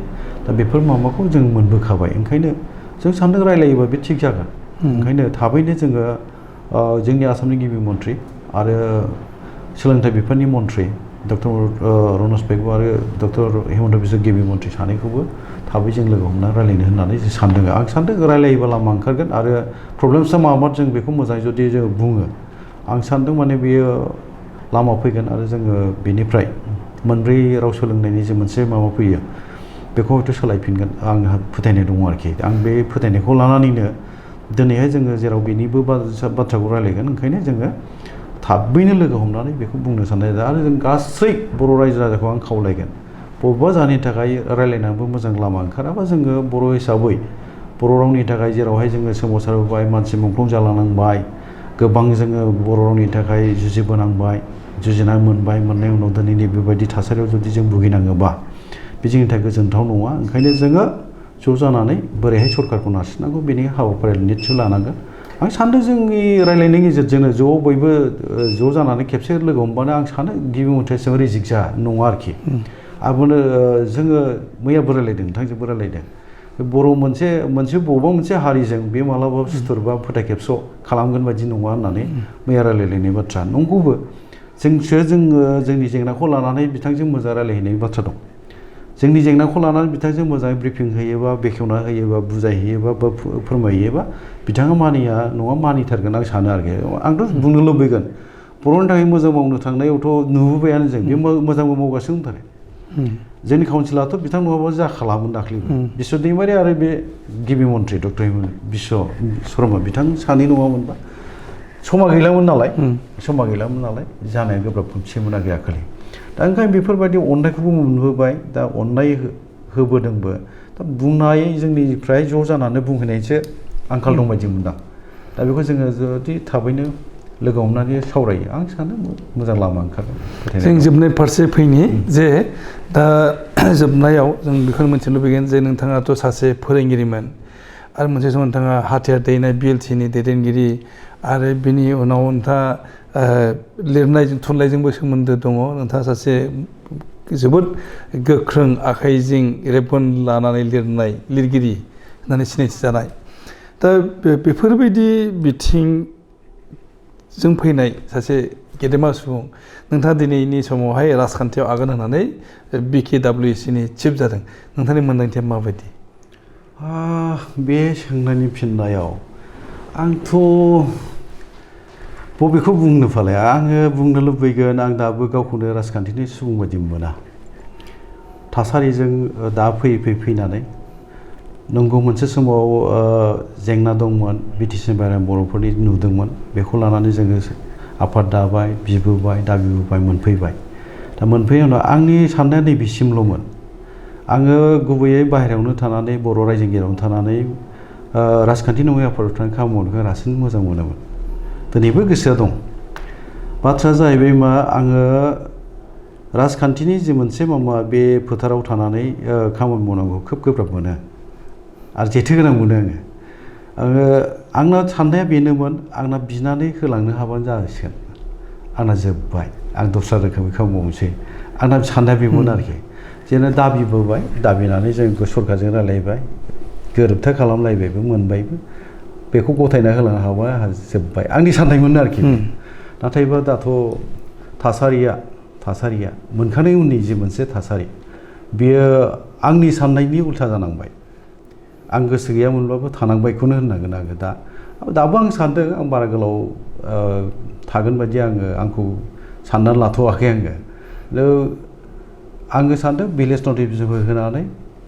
[SPEAKER 2] दा बेफोर माबाखौ जों मोनबोखाबाय ओंखायनो जों सानदों रायलायोबा बे थिग जागोन ओंखायनो थाबैनो जोङो जोंनि आसामनि गिबि मन्थ्रि आरो सोलोंथाइ बिफाननि मन्थ्रि डक्टर रनज पेगु आरो डक्टर हेमन्त बिश्व गिबि मन्थ्रि सानैखौबो थाबै जों लोगो हमना रायलायनो होननानै जों सानदों आं सानदों रायलायोबा लामा ओंखारगोन आरो प्रब्लेमसा माबा जों बेखौ मोजाङै जुदि जों बुङो आं सानदों माने बेयो लामा फैगोन आरो जोङो बेनिफ्राय मोनब्रै राव सोलोंनायनि जे मोनसे माबा फैयो बेखौ हयथ' सोलायफिनगोन आंहा फोथायनाय दङ आरोखि आं बे फोथायनायखौ लानानैनो दिनैहाय जोङो जेराव बेनिबो बाथ्राखौ रायलायगोन ओंखायनो जोङो थाबैनो लोगो हमनानै बेखौ बुंनो साननाय जादों आरो जों गासै बर' रायजो राजाखौ आं खावलायगोन बबेबा जाहोननि थाखाय रायलायनानैबो मोजां लामा ओंखाराबा जोङो बर' हिसाबै बर' रावनि थाखाय जेरावहाय जोङो सोमावसारबोबाय मानसि मुंख्लं जालांनांबाय गोबां जोङो बर' रावनि थाखाय जुजिबोनांबाय जुजिना मोननाय उनाव दिनैनि बेबायदि थासारियाव जुदि जों भुगिनाङोबा बे जोंनि थाखाय गोजोनथाव नङा ओंखायनो जोङो ज' जानानै बोरैहाय सरकारखौ नारसिननांगौ बेनि हाबाफारि निस्सय लानांगोन आं सानदों जोंनि रायलायनायनि गेजेरजोंनो ज' बयबो ज' जानानै खेबसे लोगो हमबानो आं सानो गिबि मन्थ्रिजों रिजेक्ट जा नङा आरोखि आबोनो जोङो मैयाबो रायलायदों नोंथांजोंबो रायलायदों बर' मोनसे बबेबा मोनसे हारिजों बे मालाबा सुथुर बा फोथाय खेबस' खालामगोन बायदि नङा होननानै मैया रायलायलायनाय बाथ्रा नंगौबो जोङो जोंनि जेंनाखौ लानानै बिथांजों मोजां रायलायहैनाय बाथ्रा दं जोंनि जेंनाखौ लानानै बिथांजों मोजाङै ब्रिफिं होयोबा बेखेवना होयोबा बुजायहैयोबा बा फोरमायहैयोबा बिथाङा मानिया नङा मानिथारगोन आं सानो आरोखि आंथ' बुंनो लुबैगोन बर'नि थाखाय मोजां मावनो थांनायावथ' नुबोबायानो जों बे मोजांबो मावगासिनो दंथारो जोंनि काउन्सिलाथ' बिथां नङाबा जाखालामोन दाख्लैबो बिश्व दैमारि आरो बे गिबि मन्थ्रि डक्टर बिश्व शर्मा बिथां सानै नङामोनबा समा गैलामोन नालाय जानाया गोब्राब खनसेमोन आगोलि दा ओंखायनो बेफोरबायदि अननायखौबो मोनबोबाय दा अननाय होबोदोंबो दा बुंनाय जोंनिफ्राय ज' जानानै बुंहैनायसो आंखाल दं बायदि मोनदां दा बेखौ जोङो जुदि थाबैनो लोगो हमनानै सावरायो आं सानो मोजां लामा ओंखारगोन
[SPEAKER 1] जों जोबनाय फारसे फैनि जे दा जोबनायाव जों बेखौनो मिथिनो लुबैगोन जे नोंथाङाथ' सासे फोरोंगिरिमोन आरो मोनसे समाव नोंथाङा हाथियार दैनाय BLTनि दैदेनगिरि आरो बिनि उनाव नोंथाङा लिरनायजों थुनलाइजोंबो सोमोन्दो दङ नोंथाङा सासे जोबोद गोख्रों आखाइजों रेबगन लानानै लिरनाय लिरगिरि होननानै सिनायथि जानाय दा बेफोरबायदि बिथिंजों फैनाय सासे गेदेमा सुबुं नोंथाङा दिनैनि समावहाय राजखान्थियाव आगान होनानै BKWCनि चिफ जादों नोंथांनि मोन्दांथिया माबायदि
[SPEAKER 2] बे सोंनायनि फिननायाव आंथ' बबेखौ बुंनो फालाय आङो बुंनो लुबैगोन आं दाबो गावखौनो राजखान्थिनि सुबुं बायदि मोना थासारिजों दा फैनानै नंगौ मोनसे समाव जेंना दंमोन BTC बाहेरानि बर'फोरनि नुदोंमोन बेखौ लानानै जोङो आफाद दाबाय बिबोबाय दाबिबोबाय मोनफैबाय दा मोनफैनायनि उनाव आंनि साननाया नैबेसिमल'मोन आङो गुबैयै बाहेरायावनो थानानै बर' रायजोनि गेजेरावनो थानानै राजखान्थि नङै आफादाव थानानै खामानि मावनायखौ रासिन मोजां मोनोमोन दिनैबो गोसोआ दं बाथ्राया जाहैबाय मा आङो राजखान्थिनि जि मोनसे माबा बे फोथाराव थानानै खामानि मावनांगौ खोब गोब्राब मोनो आरो जेथो गोनां मोनो आङो आंना साननाया बेनोमोन आंना बिनानै होलांनो हाबानो जासिगोन आंना जोब्बाय आं दस्रा रोखोमै खामानि मावनोसै आंना साननाया बेमोन आरोखि जेन' दाबिबोबाय दाबिनानै जों सरकारजों रायलायबाय गोरोबथा खालामलायबायबो मोनबायबो बेखौ गथायना होलांनो हाबा आंहा जोब्बाय आंनि साननायमोन आरोखि नाथायबा दाथ' थासारिया मोनखानाय उननि जि मोनसे थासारि बियो आंनि साननायनि उल्था जानांबाय आं गोसो गैयामोनबाबो थानांबायखौनो होननांगोन आङो दाबो आं सानदों आं बारा गोलाव थागोन बायदि आंखौ साननानै लाथ'वाखै आङो सानदों भिलेज नटिफिकेसनफोर होनानै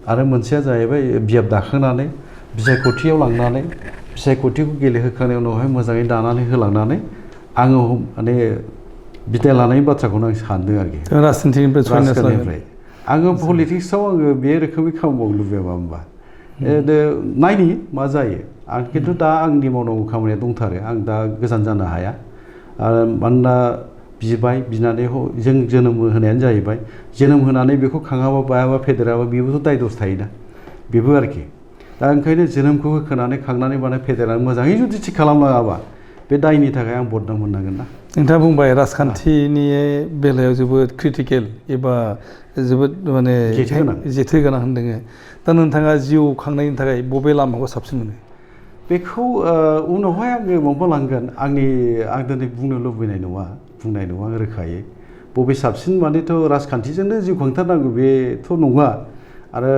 [SPEAKER 2] आरो मोनसेया जाहैबाय बियाब दाखांनानै बिसायख'थियाव लांनानै बिसायख'थिखौ गेलेहोखांनायनि उनावहाय मोजाङै दानानै होलांनानै आङो माने बिदाय लानायनि बाथ्राखौनो आं सानदों आरोखि राजखान्थिनिफ्राय आङो पलिटिक्सआव आङो बे रोखोमै खामानि मावनो लुबैया होमबा नायनि मा जायो आं खिन्थु दा आंनि मावनांगौ खामानिया दंथारो आं दा गोजान जानो हाया आरो मानोना बिनानै जों जोनोम होनायानो जाहैबाय जोनोम होनानै बेखौ खाङाबा बायाबा फेदेराबा बेबोथ' दाय दस थायोना बेबो आरोखि दा ओंखायनो जोनोमखौ होखानानै खांनानै बानाय फेदेरनानै मोजाङै जुदि थिग खालामलाङाबा बे दायनि थाखाय आं बदनाम मोननांगोन ना
[SPEAKER 1] नोंथाङा बुंबाय राजखान्थिनि बेलायाव जोबोद क्रिटिकेल एबा जोबोद माने जेथो गोनां होनदों दा नोंथाङा जिउ खांनायनि थाखाय बबे लामाखौ साबसिन मोनो
[SPEAKER 2] बेखौ उनावहाय आङो माबा लांगोन आं दिनै बुंनो लुबैनाय नङा बुंनाय नङा आं रोखायै बबे साबसिन मानेथ' राजखान्थिजोंनो जिउ खांथारनांगौ बेथ' नङा आरो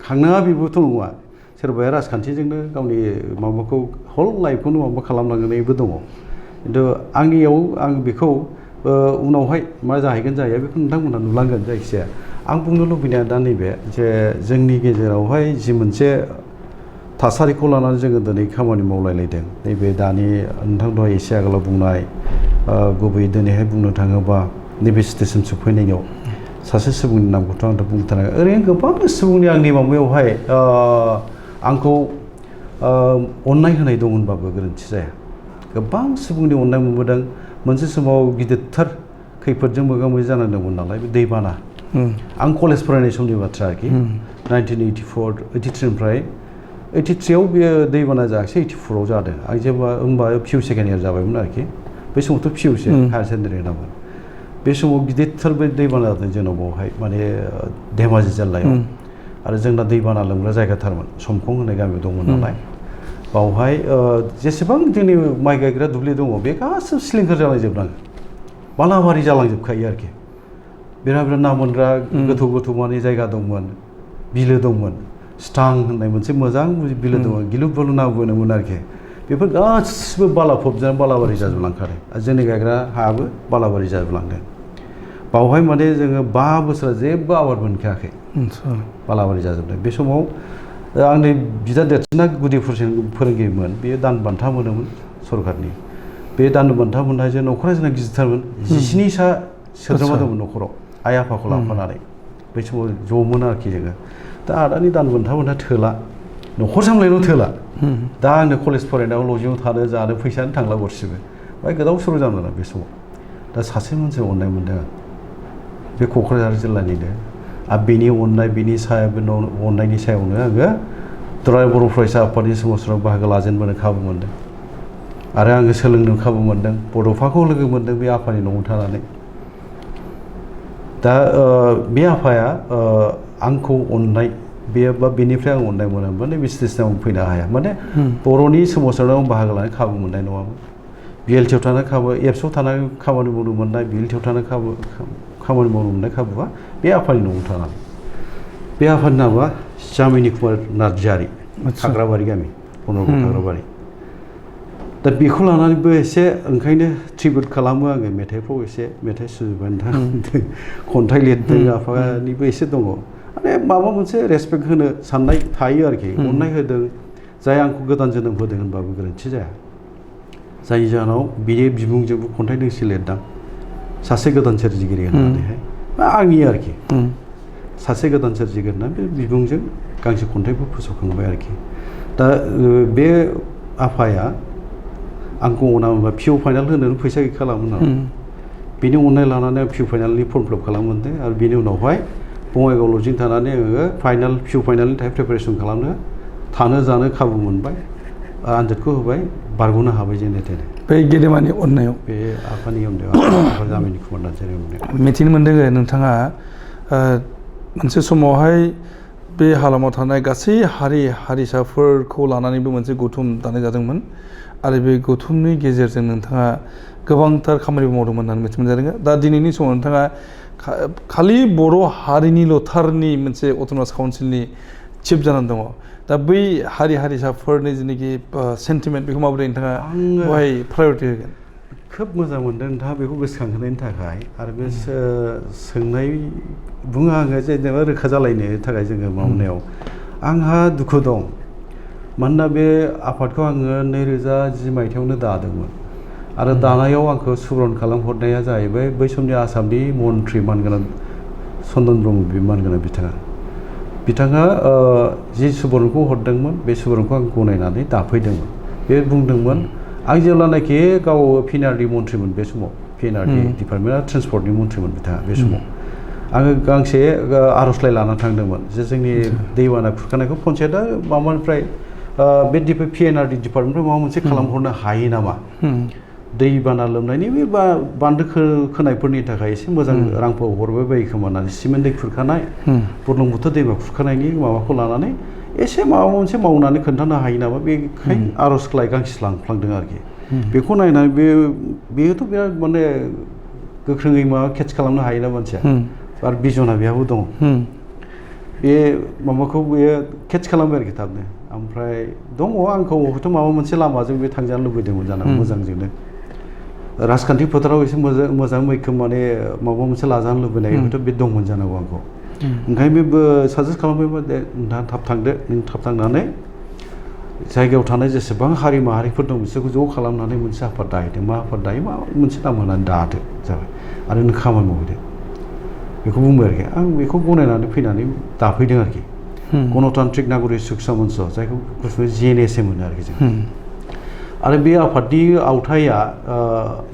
[SPEAKER 2] खांनाङा बेबोथ' नङा सोरबाया राजखान्थिजोंनो गावनि माबाखौ हल लाइफखौनो माबा खालामलांनायबो दङ खिन्थु आंनियाव आं बेखौ उनावहाय मा जाहैगोन जाहैया बेखौ नोंथांमोनहा नुलांगोन जायखिजाया आं बुंनो लुबैनाया दा नैबे जे जोंनि गेजेरावहाय जि मोनसे थासारिखौ लानानै जोङो दिनै खामानि मावलायलायदों नैबे दानि नोंथां दहाय एसे आगोलाव बुंनाय गुबैयै दिनैहाय बुंनो थाङोबा नैबे स्टेजसिम सफैनायाव सासे सुबुंनि नामखौथ' आं दा बुंनो थाङा ओरैनो गोबां सुबुंनि आंनि माबायावहाय आंखौ अननाय होनाय दं होनबाबो गोरोन्थि जाया गोबां सुबुंनि अननाय मोनबोदों मोनसे समाव गिदिरथार खैफोदजों मोगा मोगि जानांदोंमोन नालाय बे दैबाना आं कलेज फरायनाय समनि बाथ्रा आरोखि 1983निफ्राय 83आव बेयो दैबाना जायाखिसै 84आव जादों आं जेब्ला होनबा पिउ सेकेन्ड इयार जाबायमोन आरोखि बै समावथ' पिउसो हायार सेकेन्डारि होनामोन बे समाव गिदिरथार बे दैबाना जादों जोंनाव बावहाय माने धेमाजि जिल्लायाव आरो जोंना दैबाना लोमग्रा जायगाथारमोन समखं होननाय गामियाव दंमोन नालाय बावहाय जेसेबां जोंनि माइ गायग्रा दुब्लि दङ बे गासिबो सिलिंखार जालांजोबनाङो बालाबारि जालांजोबखायो आरोखि बिराद ना मोनग्रा गोथौ माने जायगा दंमोन बिलो दंमोन स्टां होननाय मोनसे मोजां बिलो दंमोन गिलु बालु ना बोनोमोन आरोखि बेफोर गासिबो बालाफबजों बालाबारि जाजोबलांखादों आरो जोंनि गायग्रा हायाबो बालाबारि जाजोबलांदों बावहाय माने जोङो 5 बोसोरा जेबो आबाद मोनखायाखै बालाबारि जाजोबदों बे समाव आंनि बिदा देरसिना गुदि फोरोंगिरिमोन बेयो दान बान्था मोनोमोन सरकारनि बे दान बान्था मोननायजों न'खरा जोंना गिदिरथारमोन 17सा सोद्रोमा दंमोन न'खराव आइ आफाखौ लाफानानै बै समाव ज'मोन आरोखि जोङो दा आदानि दान बान्था मोनना थोला न'खर सामलायनो थोला दा आंनो कलेज फरायनायाव लजिङाव थानो जानो फैसायानो थांला गरसेबो बाय गोदाव सोराव जानांगौ बे समाव दा सासे मानसिया अननाय मोनदों आं बे क'क्राझार जिल्लानिनो आरो बेनि अननाय बेनि अननायनि सायावनो आङो दुलाराय बर' फरायसा आफादनि सोमावसाराव बाहागो लाजेनबोनो खाबु मोनदों आरो आङो सोलोंनो खाबु मोनदों बड'फाखौ लोगो मोनदों बे आफानि न'आव थानानै दा बे आफाया आंखौ अननाय बा बेनिफ्राय आं अननाय मोनोमोन नैबे स्टेजआव फैनो हाया माने बर'नि सोमावसाराव बाहागो लानो खाबु मोननाय नङामोन बिएलटिआव थानाय खाबु एबसुआव थानाय खामानि मावनो मोननाय बिएलटिआव थानाय खामानि मावनो मोननाय खाबुआ बे आफानि न'आव थानानै बे आफानि नामा जामिनि कुमार नार्जारि खाग्राबारि गामि पनरगाव खाग्राबारि दा बेखौ लानानैबो एसे ओंखायनो ट्रिबिउट खालामो आङो मेथाइफ्राव एसे मेथाइ सुजुबाय नोंथां खन्थाइ लिरदों आफानिबो एसे दङ माने माबा मोनसे रेसपेक्ट होनो साननाय थायो आरोखि अननाय होदों जाय आंखौ गोदान जोनोम होदों होनबाबो गोरोन्थि जाया जायनि जाहोनाव बिनि बिमुंजोंबो खन्थाइ दोंसे लिरदां सासे गोदान सोरजिगिरि होननानैहाय आंनि आरोखि सासे गोदान सोरजिगोन ना बे बिबुंजों गांसे खन्थाइबो फोसावखांबाय आरोखि दा बे आफाया आंखौ अनामोनबा पिअ फाइनाल होनो फैसा गैखालामोन आरो बेनि अननाय लानानै पिअ फाइनालनि फर्म फिलआप खालाममोनदों आरो बेनि उनावहाय बङाइगाव लजिं थानानै आङो फाइनाल पिअ फाइनालनि थाखाय प्रिपारेसन खालामनो थानो जानो खाबु मोनबाय आनजादखौ होबाय बारग'नो हाबाय जेने थेने
[SPEAKER 1] बे गेदेमानि अननायाव
[SPEAKER 2] बे आफानि अननायाव आफा जामिनि कुमार नार्जारिनि अननायाव
[SPEAKER 1] मिथिनो मोनदों नोंथाङा मोनसे समावहाय बे हालामाव थानाय गासै हारि हारिसाफोरखौ लानानैबो मोनसे गौथुम दानाय जादोंमोन आरो बे गौथुमनि गेजेरजों नोंथाङा गोबांथार खामानिबो मावदोंमोन होननानै मिथिनो मोनजादों दा दिनैनि समाव नोंथाङा खालि बर' हारिनिल'थारनि मोनसे अट'नमास काउन्सिलनि चिफ जानानै दङ दा बै हारि हारिसाफोरनि जेनाखि सेन्टिमेन्ट बेखौ माबोरै नोंथाङा बेवहाय प्रायरिटि होगोन
[SPEAKER 2] खोब मोजां मोनदों नोंथाङा बेखौ गोसोखांहोनायनि थाखाय आरो बे सोंनाय बुङो आङो जेनेबा रोखा जालायनो थाखाय जोङो मावनायाव आंहा दुखु दं मानोना बे आफादखौ आङो 2010 मायथाइयावनो दादोंमोन आरो दानायाव आंखौ सुबुरन खालामहरनाया जाहैबाय बै समनि आसामनि मन्त्रि मानगोनां चन्दन ब्रह्म मानगोनां बिथाङा जि सुबुरुनखौ हरदोंमोन बे सुबुरुनखौ आं गनायनानै दाफैदोंमोन बे बुंदोंमोन आं जेब्लानाखि गाव पिएनआरडि मन्त्रिमोन बे समाव पिएनआरडि डिपार्टमेन्टआ ट्रेन्सपर्टनि मन्त्रिमोन बिथाङा बे समाव आङो गांसे आर'जलाइ लाना थांदोंमोन जे जोंनि दैबाना खुरखानायखौ पन्सायतआ माबानिफ्राय बे पिएनआरडि डिपार्टमेन्टनिफ्राय माबा मोनसे खालामहरनो हायो नामा दैबाना लोमनायनि बे बान्दो खोनायफोरनि थाखाय एसे मोजां रांफोर हरबाय बायो खोमा होननानै सिमेन्ट दै खुरखानाय बुरलुंबुथुर दैमा खुरखानायनि माबाखौ लानानै एसे माबा मोनसे मावनानै खोन्थानो हायो नामा बेखायनो आर'जलाइ गांसे लांफ्लांदों आरोखि बेखौ नायनानै बेयोथ' बिराद माने गोख्रोङै माबा केटच खालामनो हायोना मानसिया आरो बिजना बेहाबो दङ बे माबाखौ बेयो केटच खालामबाय आरोखि थाबनो ओमफ्राय दङ आंखौ हयथ' माबा मोनसे लामाजों बे थांजानो लुबैदोंमोन जानांगौ मोजांजोंनो राजखान्थि फोथाराव एसे मोजां मैखोम माने माबा मोनसे लाजानो लुबैनाय हयथ' बे दंमोन जानांगौ आंखौ ओंखायनो बे साजेस्ट खालामबायमोन दे नोंथाङा थाब थांदो नों थाब थांनानै जायगायाव थानाय जेसेबां हारि माहारिफोर दं बिसोरखौ ज' खालामनानै मोनसे आफाद दाहैदों मा आफाद दायो मा मोनसे नाम होनानै दादो जाबाय आरो नों खामानि मावहैदो बेखौ बुंबाय आरोखि आं बेखौ गनायनानै फैनानै दाफैदों आरोखि गणतान्त्रिक नागरिक सुरक्षा मन्च जायखौ गुसुङै जिएनएसए मोनो आरोखि जों आरो बे आफादनि आवथाया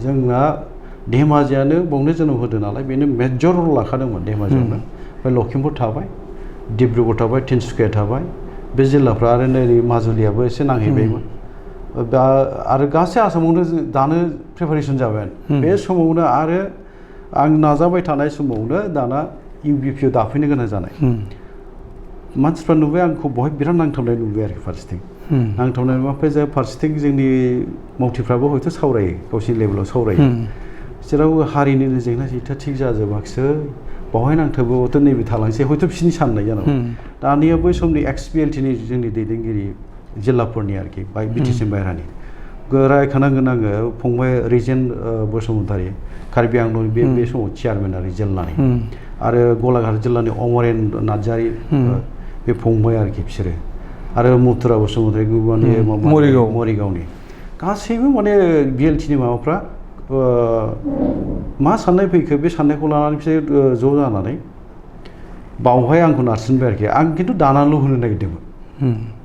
[SPEAKER 2] जोंना धेमाजियानो बावनो जोनोम होदों नालाय बेनो मेजर रल लाखादोंमोन धेमाजियावनो ओमफ्राय लखिमपुर थाबाय डिब्रुगड़ थाबाय तिनसुकिया थाबाय बे जिल्लाफ्रा आरो नै माजुलियाबो एसे नांहैबायमोन दा आरो गासै आसामावनो दानो प्रिपारेसन जाबाय बे समावनो आरो आं नाजाबाय थानाय समावनो दाना इउबिपिआव दाफैनो गोनां जानाय मानसिफ्रा नुबाय आंखौ बहाय बिराद नांथाबनाय नुबाय आरोखि फारसेथिं नांथाबनाय ओमफ्राय जाय फारसेथिं जोंनि मावथिफ्राबो हयथ' सावरायो गावसिनि लेभेलाव सावरायो जेराव हारिनिनो जेंना जेंथा थिग जाजोबाखिसै बावहाय नांथाबोथ' नैबे थालांसै हयथ' बिसोरनि साननाय जानांगौ दानिया बै समनि एक्सपिएलटिनि जोंनि दैदेनगिरि जिल्लाफोरनि आरोखि बिटिसि बायह्रानि रायखानांगोन आङो फंबाय रिजेन बसुमतारी कार्बि आंलंनि बे समाव चेयारमेन आरो जिल्लानि आरो गलाघाट जिल्लानि अमरेन नार्जारी बे फंबाय आरोखि बिसोरो आरो मथुरा बसुमतारी माने मरिगावनि गासैबो माने बिएलटिनि माबाफ्रा मा साननाय फैखो बे साननायखौ लानानै बिसोर ज' जानानै बावहाय आंखौ नारसिनबाय आरोखि आं खिन्थु दानानैल' होनो नागिरदोंमोन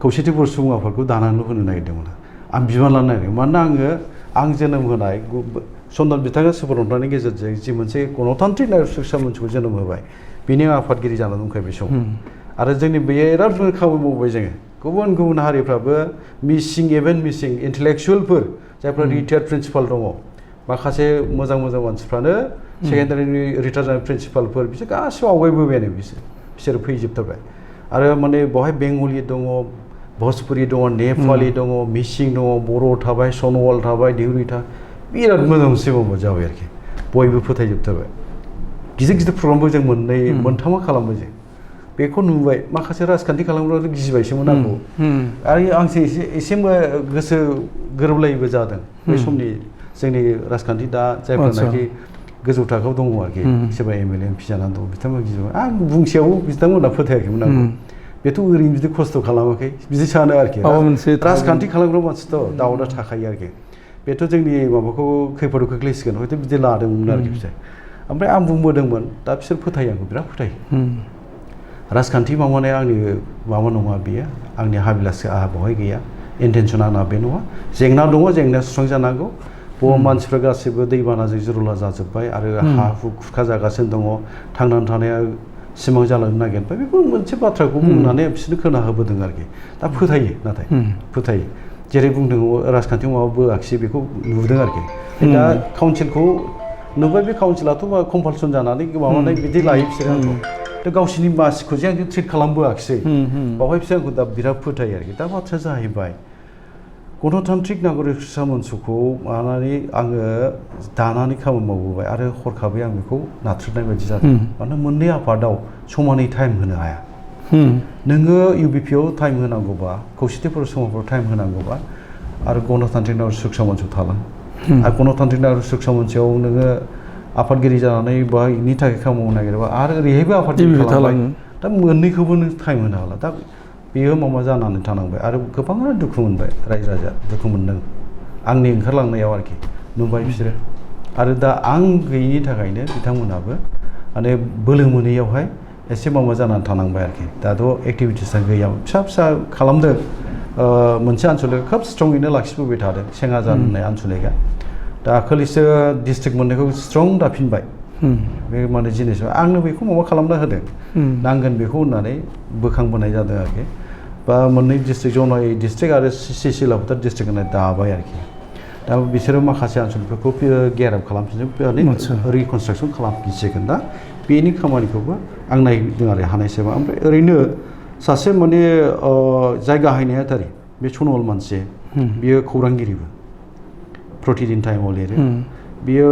[SPEAKER 2] खौसेथि बर' सुबुं आफादखौ दानानैल' होनो नागिरदोंमोन आं बिबान लानो नागिरदों मानोना आं जोनोम होनाय चन्दन बिथाङा सुबुरुननि गेजेरजों जि मोनसे गणतान्त्रिक नागरिक सुरक्षा मन्चखौ जोनोम होबाय बेनि आफादगिरि जानानै दंखायो बे समाव आरो जोंनि बिराद खामानि मावबाय जोङो गुबुन गुबुन हारिफ्राबो मिसिं इन्टेलेक्सुयेलफोर जायफ्रा रिटायार्ड प्रिन्सिपाल दङ माखासे मोजां मानसिफ्रानो सेकेन्डारिनि रिटायार्ड जानाय प्रिन्सिपालफोर बिसोर गासिबो आवगायबोबायानो बिसोर फैजोबथारबाय आरो माने बेवहाय बेंगलि दङ भजपुरि दङ नेपालि दङ मिसिं दङ बर' थाबाय सनवाल थाबाय देउरि बिराद मोजां मोनसे माबा जाबाय आरोखि बयबो फोथायजोबथारबाय गिदिर प्रग्रामबो जों मोनथामा खालामबाय जों बेखौ नुबाय माखासे राजखान्थि खालामग्रा गिजिबायसोमोन आंखौ आरो आंसो एसे गोसो गोरोबलायिबो जादों बै समनि जोंनि राजखान्थि दा जायफोरनाखि गोजौ थाखोआव दङ आरोखि सोरबा एमएलए एमपि जानानै दं बिथांमोना गिजिबाय आं बुंसेयावबो बिथांमोना फोथायाखैमोन आंखौ बेथ' ओरैनो बिदि खस्थ' खालामाखै बिदि सानो आरोखि राजखान्थि खालामग्रा मानसिथ' दाउदा थाखायो आरोखि बेथ' जोंनि माबाखौ खैफोदाव खोख्लैसिगोन हयथ' बिदि लादोंमोन आरोखि बिसोर ओमफ्राय आं बुंबोदोंमोन दा बिसोर फोथायो आंखौ बिराद फोथायो राजखान्थि मावनाया आंनि माबा नङा बेयो आंनि हाबिलासो आहा बहाय गैया इन्टेनसना आंना बे नङा जेंना दङ जेंनाया सुस्रांजानांगौ बबाव मानसिफ्रा गासैबो दैबानाजों जुरुला जाजोब्बाय आरो हा हु खुरखा जागासिनो दङ थांनानै थानाया सिमां जालांनो नागिरबाय बेखौ मोनसे बाथ्राखौ बुंनानै बिसोरनो खोना होबोदों आरोखि दा फोथायो नाथाय फोथायो जेरै बुंदों राजखान्थियाव माबा बोआखिसै बेखौ नुदों आरोखि दा काउन्सिलखौ नुबाय बे काउन्सिलाथ' कम्पालसन जानानै माबानाय बिदि लायो बिसोरो आंखौ दा गावसिनि मासिखौ जे आंजों ट्रिट खालामबोआखिसै बावहाय बिसोर आंखौ दा बिराद फोथायो आरोखि दा बाथ्राया जाहैबाय गणतान्त्रिक नागरिक सामन्सखौ लानानै आङो दानानै खामानि मावबोबाय आरो हरखाबै आं बेखौ नाथ्रोदनाय बायदि जादों मानोना मोननै आफादाव समानै टाइम होनो हाया नोङो इउबिपिआव टाइम होनांगौबा खौसेथि बर' समाजफ्राव टाइम होनांगौबा आरो गणतान्त्रिक नागरिक सामन्सआव थालां आरो गणतान्त्रिक नागरिक सामन्सआव नोङो आफादगिरि जानानै बेनि थाखाय खामानि मावनो नागिरोबा आरो ओरैहायबो आफादगिरि खालामबाय दा मोननैखौबो नों टाइम होनो हाला दा बेयो माबा जानानै थानांबाय आरो गोबाङानो दुखु मोनबाय रायजो राजा दुखु मोनदों आंनि ओंखारलांनायाव आरोखि नुबाय बिसोरो आरो दा आं गैयिनि थाखायनो बिथांमोनहाबो माने बोलो मोनैयावहाय एसे माबा जानानै थानांबाय आरोखि दाथ' एक्टिभिटिसआ गैया फिसा फिसा खालामदों मोनसे आनसलिकआ खोब स्ट्रङैनो लाखिबोबाय थादों सेङाजान होननाय आनसलिकआ दाखालिसो डिस्ट्रिक्ट मोननायखौ स्ट्रं दाफिनबाय बे माने जिनिसआ आंनो बेखौ माबा खालामना होदों नांगोन बेखौ होननानै बोखांबोनाय जादों आरोखि बा मोननै डिस्ट्रिक्ट जनाय डिस्ट्रिक्ट आरो सिलापुथार डिस्ट्रिक्ट होननाय दाबाय आरोखि दा बिसोरो माखासे ओनसोलफोरखौ गेराप खालामफिनजोब रिकनस्ट्राक्सन खालामफिनसिगोन दा बेनि खामानिखौबो आं नायदों आरो हानायसेबां ओमफ्राय ओरैनो सासे माने जाय गाहाय नेहाथारि बे सनवाल मानसि बियो खौरांगिरिबो प्रतिदिन टाइमाव लिरो बियो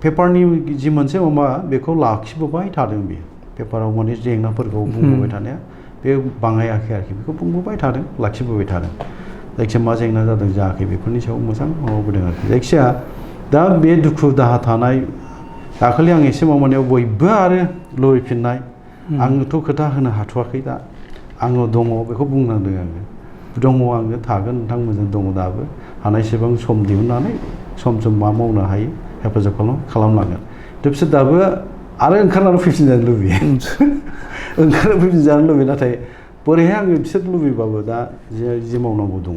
[SPEAKER 2] पेपारनि जि मोनसे माबा बेखौ लाखिबोबाय थादों बियो पेपाराव माने जेंनाफोरखौ बुंबोबाय थानाया बे बाङायाखै आरोखि बेखौ बुंबोबाय थादों लाखिबोबाय थादों जायखिजाया मा जेंना जादों जायाखै बेफोरनि सायाव मोजां मावबोदों आरोखि जायखिजाया दा बे दुखु दाहा थानाय दाखालि आं एसे मावनायाव बयबो आरो लुबैफिननाय आंनोथ' खोथा होनो हाथ'वाखै दा आङो दङ बेखौ बुंनांदों आङो दङ आङो थागोन नोंथांमोनजों दङ दाबो हानायसेबां सम दिहुननानै सम सम मा मावनो हायो हेफाजाब खालामलांगोन दा बिसोर दाबो आरो ओंखारनानै फैफिनजानो लुबैयो ओंखारनानै फैफिनजानो लुबैयो नाथाय बोरैहाय आङो बिसोर लुबैबाबो दा जि मावनांगौ दङ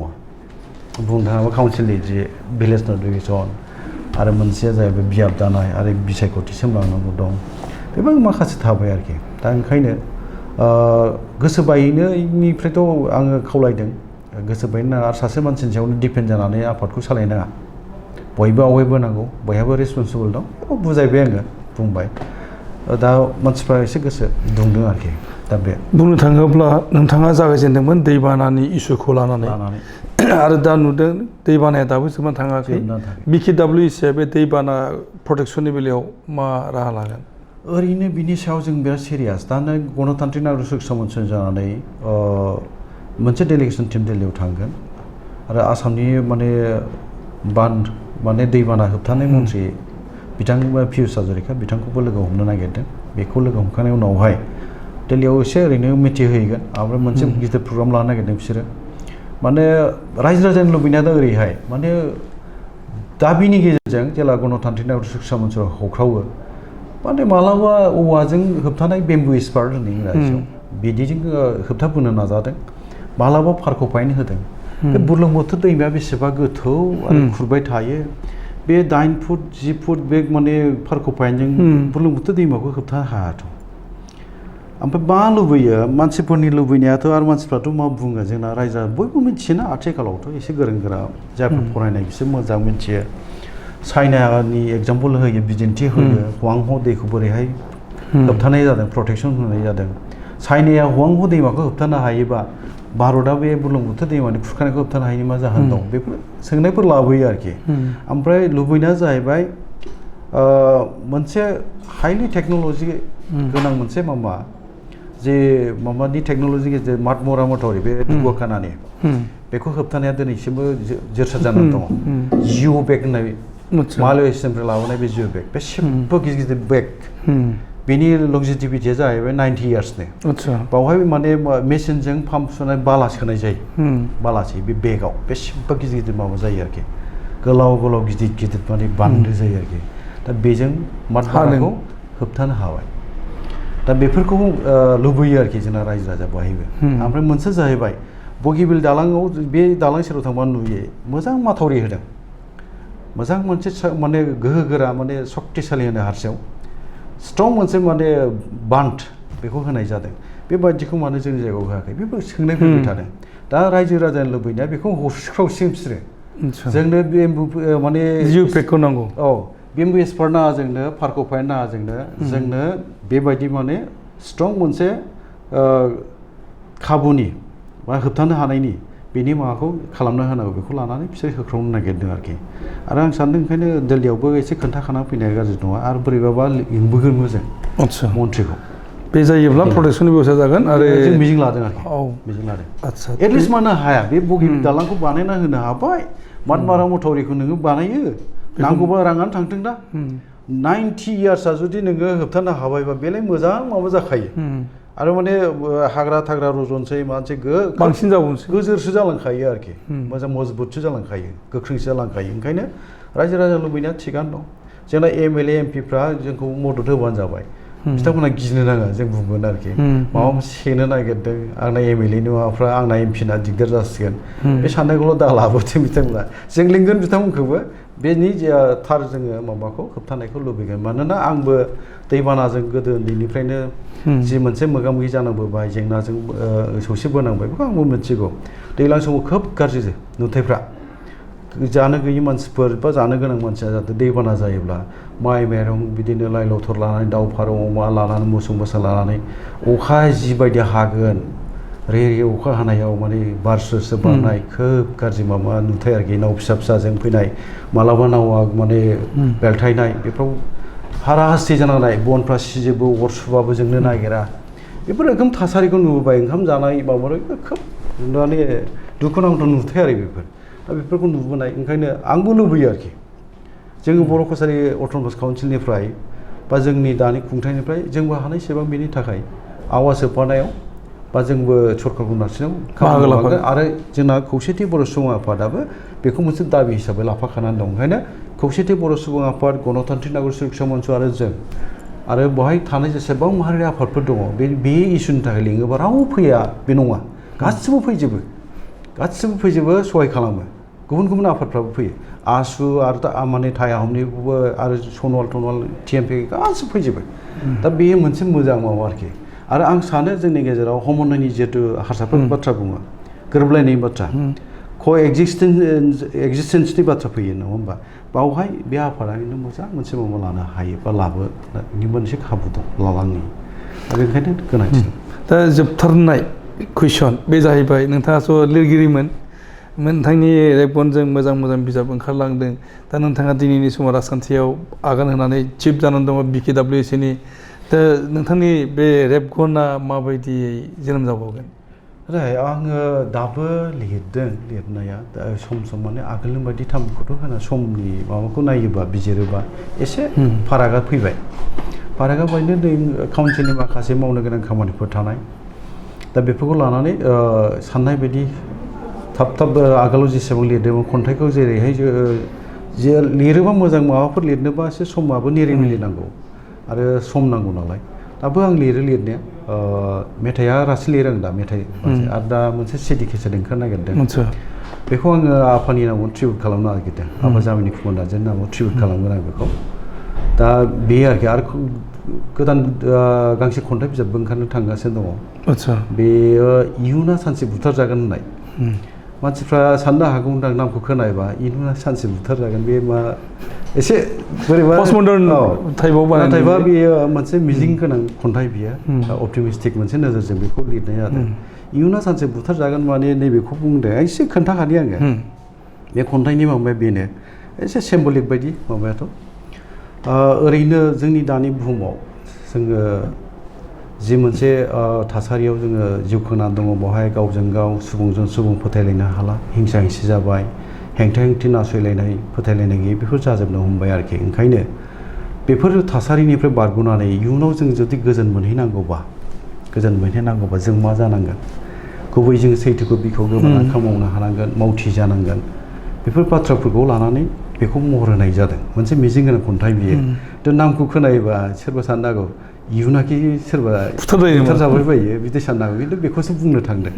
[SPEAKER 2] बुंनो थाङोबा काउन्सिलनि जि भिलेज नटिफिकेसन आरो मोनसेया जाहैबाय बियाब दानाय आरो बिसायख'थि सोमलांनांगौ दं बेबो माखासे थाबाय आरोखि दा ओंखायनो गोसो बायनायनिफ्रायथ' आङो खावलायदों गोसो बायनो नाङा आरो सासे मानसिनि सायावनो डिपेन्ड जानानै आफादखौ सालायनाङा बयबो आवगायबोनांगौ बयहाबो रेसपन्सिबल दं बेखौ बुजायबाय आङो बुंबाय दा मानसिफ्रा एसे गोसो दुंदों आरोखि दा बे
[SPEAKER 1] बुंनो थाङोब्ला नोंथाङा जागायजेनदोंमोन दैबानानि इस्युखौ लानानै आरो दा नुदों दैबानाया दाबो जोबनानै थाङाखै बिकेडब्लिउसिआ बे दैबाना प्रटेक्सननि बेलायाव मा राहा लागोन
[SPEAKER 2] ओरैनो बिनि सायाव जों बिराद सिरियास दा गणतान्त्रिक नागरिक सामन्स जानानै मोनसे डेलिगेसन टिम दिल्लीयाव थांगोन आरो आसामनि माने दैबाना होबथानाय मन्थ्रि बिथां पियुष हाजरिका बिथांखौबो लोगो हमनो नागिरदों बेखौ लोगो हमखांनायनि उनावहाय दिल्लीयाव एसे ओरैनो मिथिहोहैगोन ओमफ्राय मोनसे गिदिर प्रग्राम लानो नागिरदों बिसोरो माने रायजो राजानि लुबैनाया दा ओरैहाय माने दाबिनि गेजेरजों जेला गणतान्त्रिक नागरिक सामन्सआव होख्रावो माने मालाबा औवाजों होबथानाय बेम्बु एक्सपार्ट होननाय इंराजियाव बिदिजों होबथाबोनो नाजादों मालाबा फारखौ फाइन होदों बे बुरलुंबुथुर दैमाया बेसेबा गोथौ आरो खुरबाय थायो बे 9 फुट 10 फुट बे माने फारखौ फाइनजों बुरलुंबुथुर दैमाखौ होबथानो हायाथ' ओमफ्राय मा लुबैयो मानसिफोरनि लुबैनायाथ' आरो मानसिफ्राथ' मा बुङो जोंना रायजो बयबो मिथियोना आथिखालावथ' एसे गोरों गोरा जायफोर फरायनाय बिसोर मोजां मिथियो चाइनानि एग्जाम्पल होयो बिदिन्थि होयो हुआंह' दैखौ बोरैहाय होबथानाय जादों प्रटेक्सन होनाय जादों चाइनाया हुआंह' दैमाखौ होबथानो हायोबा भारतआ बे बुरलुंबुथुर दैमानि खुरखानायखौ होबथानो हायिनि मा जाहोन दं बेफोर सोंनायफोर लाबोयो आरोखि ओमफ्राय लुबैनाया जाहैबाय मोनसे हाइलि टेक्न'लजि गोनां मोनसे माबा जे माबानि टेक्न'लजि गेजेर मातमरा मथरि बे दुगाखानानि बेखौ होबथानाया दिनैसिमबो जोरसार जानानै दङ जिअ बेग होननाय मालयेसियानिफ्राय लाबोनाय बे जिअ बेग बेसेबा गिदिर गिदिर बेग बेनि लंजिटिभिटिया जाहैबाय 90 इयार्सनि बावहाय माने मेसिनजों पाम्प सोनाय बाला सोनाय जायो बालासै बे बेगाव बेसेबा गिदिर गिदिर माबा जायो आरोखि गोलाव गोलाव गिदिर गिदिर माने बान्दो जायो आरोखि दा बेजों मातमराखौ होबथानो हाबाय दा बेफोरखौ लुबैयो आरोखि जोंना रायजो राजा बाहायबो ओमफ्राय मोनसे जाहैबाय बगिबिल दालाङाव बे दालां सेराव थांबा नुयो मोजां माथावरि होदों मोजां मोनसे माने गोहोगोरा माने सक्तिशालि होनो हारसायाव स्ट्रं मोनसे माने बान्ध बेखौ होनाय जादों बेबायदिखौ मानो जोंनि जायगायाव होआखै बेबो सोंनाय फैबाय थादों दा रायजो राजानि लुबैनाया बेखौ हरसिख्रावसिम बिसोरो जोंनो बेम्बु माने
[SPEAKER 1] जिउ पेकखौ नांगौ
[SPEAKER 2] औ बेम्बु एक्सपार्ट नाङा जोंनो फार्क'फाइन नाङा जोंनो बेबायदि माने स्ट्रं मोनसे खाबुनि बा होबथानो हानायनि बेनि माबाखौ खालामना होनांगौ बेखौ लानानै बिसोर होख्रावनो नागिरदों आरोखि आरो आं सानदों ओंखायनो दिल्लीयावबो एसे खोन्थाखाना फैनाया गाज्रि नङा आरो बोरैबाबा लिंबोगोन मोजां मन्थ्रिखौ
[SPEAKER 1] बे जायोब्ला प्रटेक्सननि बेबस्था जागोन आरो
[SPEAKER 2] जों मिजिं लादों आरोखि मिजिं लादों
[SPEAKER 1] आदसा
[SPEAKER 2] एटलिस्ट मानो हाया बे बगिबिल दालांखौ बानायना होनो हाबाय मातमारा मथावरिखौ नोङो बानायो नांगौबा राङानो थांथों दा 90 इयार्सआ जुदि नोङो होबथानो हाबायबा बेलाय मोजां माबा जाखायो आरो माने हाग्रा थाग्रा रज'नोसै मानसि
[SPEAKER 1] बांसिन जाबावनोसै
[SPEAKER 2] गोजोरसो जालांखायो आरोखि मोजां मजबुतसो जालांखायो गोख्रोंसो जालांखायो ओंखायनो रायजो राजा लुबैनाया थिगानो दं जोंना एमएलए एमपिफ्रा जोंखौ मदद होबानो जाबाय बिथांमोना गिनो नाङा जों बुंगोन आरोखि माबा मोनसे सेनो नागिरदों आंना एमएलएनि माबाफ्रा आंना एमपिना दिगदार जासिगोन बे साननायखौल' दा लाबोथों बिथांमोना जों लिंगोन बिथांमोनखौबो बेनि थार जोङो माबाखौ होबथानायखौ लुबैगोन मानोना आंबो दैबानाजों गोदो उन्दैनिफ्रायनो जि मोनसे मोगा मोगि जानांबोबाय जेंनाजों सौसिबोनांबाय बेखौ आंबो मिथिगौ दैज्लां समाव खोब गाज्रि नुथायफ्रा जानो गैयि मानसिफोर बा जानो गोनां मानसिया जाहाथे दैबाना जायोब्ला माइ माइरं बिदिनो लाइ लथर लानानै दाउ फारौ अमा लानानै मोसौ मोसा लानानै अखा जिबायदि हागोन रे अखा हानायाव माने बार स्रो बारनाय खोब गाज्रि माबा नुथाय आरोखि नाव फिसा फिसाजों फैनाय मालाबा नावा माने बेलथायनाय बेफ्राव हाराहास्ति जानांनाय बनफ्रा सिजोबो अर सुबाबो जोंनो नागिरा बेफोर रोखोम थासारिखौ नुबोबाय ओंखाम जानाय माबानाय खोब माने दुखुनांथाव नुथाय आरो बेफोर दा बेफोरखौ नुबोनाय ओंखायनो आंबो लुबैयो आरोखि जोङो बर' कसारि अट'नमास काउन्सिलनिफ्राय बा जोंनि दानि खुंथायनिफ्राय जोंबो हानायसेबां बेनि थाखाय आवाज होफानायाव बा जोंबो सरकारखौ नारसिनायाव खामानि मावगोन आरो जोंना खौसेथि बर' सुबुं आफादाबो बेखौ मोनसे दाबि हिसाबै लाफाखानानै दं ओंखायनो खौसेथि बर' सुबुं आफाद गणतान्त्रिक नागरिक सुरक्षा मन्च आरो जों आरो बेवहाय थानाय जेसेबां माहारियारि आफादफोर दङ बे इसुनि थाखाय लिङोबा रावबो फैया बे नङा गासिबो फैजोबो सहाय खालामो गुबुन गुबुन आफादफ्राबो फैयो आसु आरो माने थाइ आहमनिबो आरो सनवाल टनवाल टिएमपि गासिबो फैजोबो दा बेयो मोनसे मोजां माबा आरोखि आरो आं सानो जोंनि गेजेराव हमन्नायनि जिहेतु हारसाफोरनि बाथ्रा बुङो गोरोबलायनायनि बाथ्रा एक्जिस्टेन्सनि बाथ्रा फैयो नङा होमबा बावहाय बे आफादा खिन्थु मोजां मोनसे माबा लानो हायो बा लाबोनि मोनसे खाबु दं लालांनि आरो ओंखायनो गोनांथि
[SPEAKER 1] दा जोबथारनाय कुइसन बे जाहैबाय नोंथाङाथ' लिरगिरिमोन नोंथांनि रेबगनजों मोजां मोजां बिजाब ओंखारलांदों दा नोंथाङा दिनैनि समाव राजखान्थियाव आगान होनानै चिफ जानानै दङ BKWCनि दा नोंथांनि बे रेबगना माबायदियै जोनोम जाबावगोन
[SPEAKER 2] आङो दाबो लिरदों लिरनाया सम सम माने आगोलनि बायदि थामखौथ' होना समनि माबाखौ नायोबा बिजिरोबा एसे फारागा फैबाय फारागा बायनो दै काउन्सिलनि माखासे मावनो गोनां खामानिफोर थानाय दा बेफोरखौ लानानै साननाय बायदि थाब आगोलाव जेसेबां लिरदोंमोन खन्थाइखौ जेरैहाय जे लिरोबा मोजां माबाफोर लिरनोबा एसे समाबो निरिमिलि नांगौ आरो सम नांगौ नालाय दाबो आं लिरनाया मेथाइआ रासिन लिरो आं दा मेथाइ आरो दा मोनसे सिडि केसेट ओंखारनो नागिरदों बेखौ आङो आफानि नामाव ट्रिबिउट खालामनो नागिरदों आफा जामिनि कुमार नार्जारिनि नामाव ट्रिबिउट खालामगोन आं बेखौ दा बे आरोखि आरो गोदान गांसे खन्थाइ बिजाबबो ओंखारनो थांगासिनो दङ बेयो इयुना सानसे बुथारजागोन होननाय मानसिफ्रा साननो हागौ होनदां नामखौ खोनायोबा इयुना सानसे बुथारजागोन बे मा एसे बोरैबा नाथायबा बेयो मोनसे मिजिं गोनां खन्थाइ बियो अपटिमिस्टिक मोनसे नोजोरजों बेखौ लिरनाय जादों इयुना सानसे बुथारजागोन माने नैबेखौ बुंदों एसे खोन्थाखानि आङो बे खन्थाइनि माबाया बेनो एसे सिम्बलिक बायदि माबायाथ' ओरैनो जोंनि दानि बुहुमाव जोङो जि मोनसे थासारियाव जोङो जिउ खांनानै दङ बेवहाय गावजों गाव सुबुंजों सुबुं फोथायलायनो हाला हिंसा हिंसि जाबाय हेंथा हेंथि नासयलायनाय फोथायलायनाय गैयै बेफोर जाजोबनो हमबाय आरोखि ओंखायनो बेफोर थासारिनिफ्राय बारग'नानै इयुनाव जों जुदि गोजोन मोनहैनांगौबा जों मा जानांगोन गुबै जों सैथोखौ बिखौ गोबां खामानि मावनो हानांगोन मावथि जानांगोन बेफोर बाथ्राफोरखौ लानानै बेखौ महर होनाय जादों मोनसे मिजिं गोनां खन्थाइ बियो थ' नामखौ खोनायोबा सोरबा साननो हागौ इयुनाखि सोरबा बुथारजाबाय बायो बिदि साननांगौ खिन्थु बेखौसो बुंनो थांदों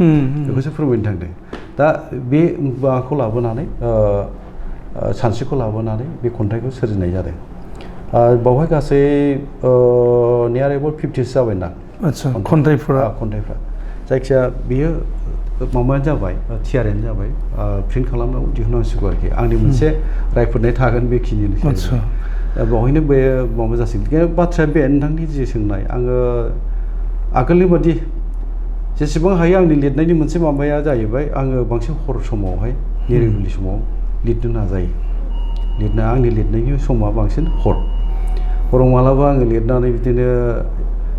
[SPEAKER 2] बेखौसो फोरमायनो थांदों दा बे माबाखौ लाबोनानै सानस्रिखौ लाबोनानै बे खन्थाइखौ सोरजिनाय जादों बावहाय गासै नियार एबाउट 50 जाबाय ना
[SPEAKER 1] आच्छा खन्थाइफ्रा
[SPEAKER 2] जायखिया बेयो माबायानो जाबाय थियारियानो जाबाय प्रिन्ट खालामनायाव दिहुननांसिगौ आरोखि आंनि मोनसे रायफोरनाय थागोन बेखिनिनोसै बावहायनो बे माबा जासिगोन बाथ्राया बे नोंथांनि जि सोंनाय आङो आगोलनि बादि जेसेबां हायो आंनि लिरनायनि मोनसे माबाया जाहैबाय आङो बांसिन हर समावहाय निरिबिलि समाव लिरनो नाजायो आंनि लिरनायनि समा बांसिन हराव मालाबा आङो लिरनानै बिदिनो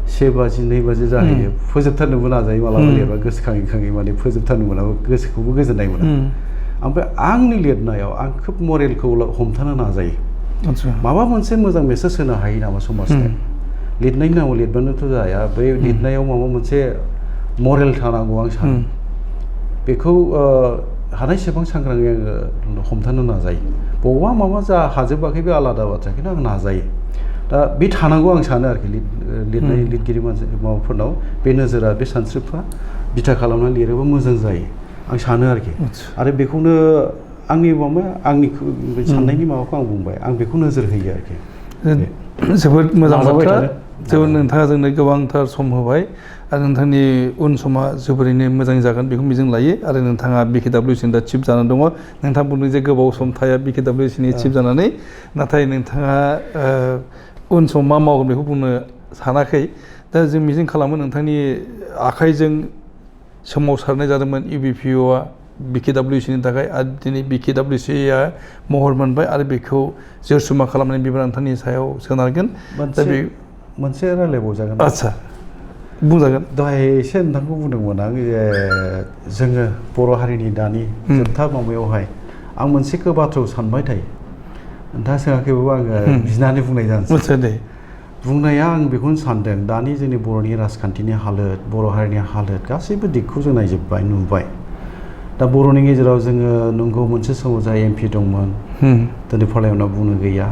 [SPEAKER 2] 1 बाजि 2 बाजि जाहैयो फोजोबथारनोबो नाजायो मालाबा लिरबा गोसोखाङै माने फोजोबथारनो मोनाबो गोसोखौबो गोजोननाय मोना ओमफ्राय आंनि लिरनायाव आं खोब मरेलखौ हमथानो नाजायो माबा मोनसे मोजां मेसेज होनो हायो नामा समाजनो लिरनायनि नामाव लिरबानोथ' जाया बै लिरनायाव माबा मोनसे मरेल थानांगौ आं सानो बेखौ हानायसेबां सांग्राङै आङो हमथानो नाजायो बबावबा माबा जा हाजोबाखै बे आलादा बाथ्रा खिन्थु आं नाजायो दा बे थानांगौ आं सानो आरोखि लिरनाय लिरगिरि माबाफोरनाव बे नोजोरा बे सानस्रिफ्रा बिथा खालामनानै लिरोबा मोजां जायो आं सानो आरोखि आरो बेखौनो आंनि आंनि साननायनि माबाखौ आं बुंबाय आं बेखौ नोजोर होयो आरोखि
[SPEAKER 1] जोबोद मोजां बाथ्रा जोबोद नोंथाङा जोंनो गोबांथार सम होबाय आरो नोंथांनि उन समा जोबोरैनो मोजां जागोन बेखौ मिजिं लायो आरो नोंथाङा BKWC दा चिफ जानानै दङ नोंथाङा बुंदों जे गोबाव सम थाया BKWC नि चिफ जानानै नाथाय नोंथाङा उन सम मा मावगोन बेखौ बुंनो सानाखै दा जों मिजिं खालामो नोंथांनि आखाइजों सोमावसारनाय जादोंमोन UBPOआ BKWC नि थाखाय आरो दिनै BKWCआ महर मोनबाय आरो बेखौ जरसुमा खालामनायनि बिबान नोंथांनि सायाव सोनारगोन दा बे
[SPEAKER 2] मोनसे रायलायबावजागोन
[SPEAKER 1] आच्छा बुंजागोन
[SPEAKER 2] दहाय एसे नोंथांखौ बुंदोंमोन आं जोङो बर' हारिनि दानि जोबथा माबायावहाय आं मोनसे बाथ्राखौ सानबाय थायो नोंथाङा सोङाखैबाबो आङो बिनानै बुंनाय जानोसै
[SPEAKER 1] दे
[SPEAKER 2] बुंनाया आं बेखौनो सानदों दानि जोंनि बर'नि राजखान्थिनि हालोद बर' हारिनि हालोद गासैबो दिगखौ जों नायजोबबाय नुबाय दा बर'नि गेजेराव जोङो नंगौ मोनसे समाव जाय MP दंमोन दिनै पार्लियामेन्टआव बुंनो गैया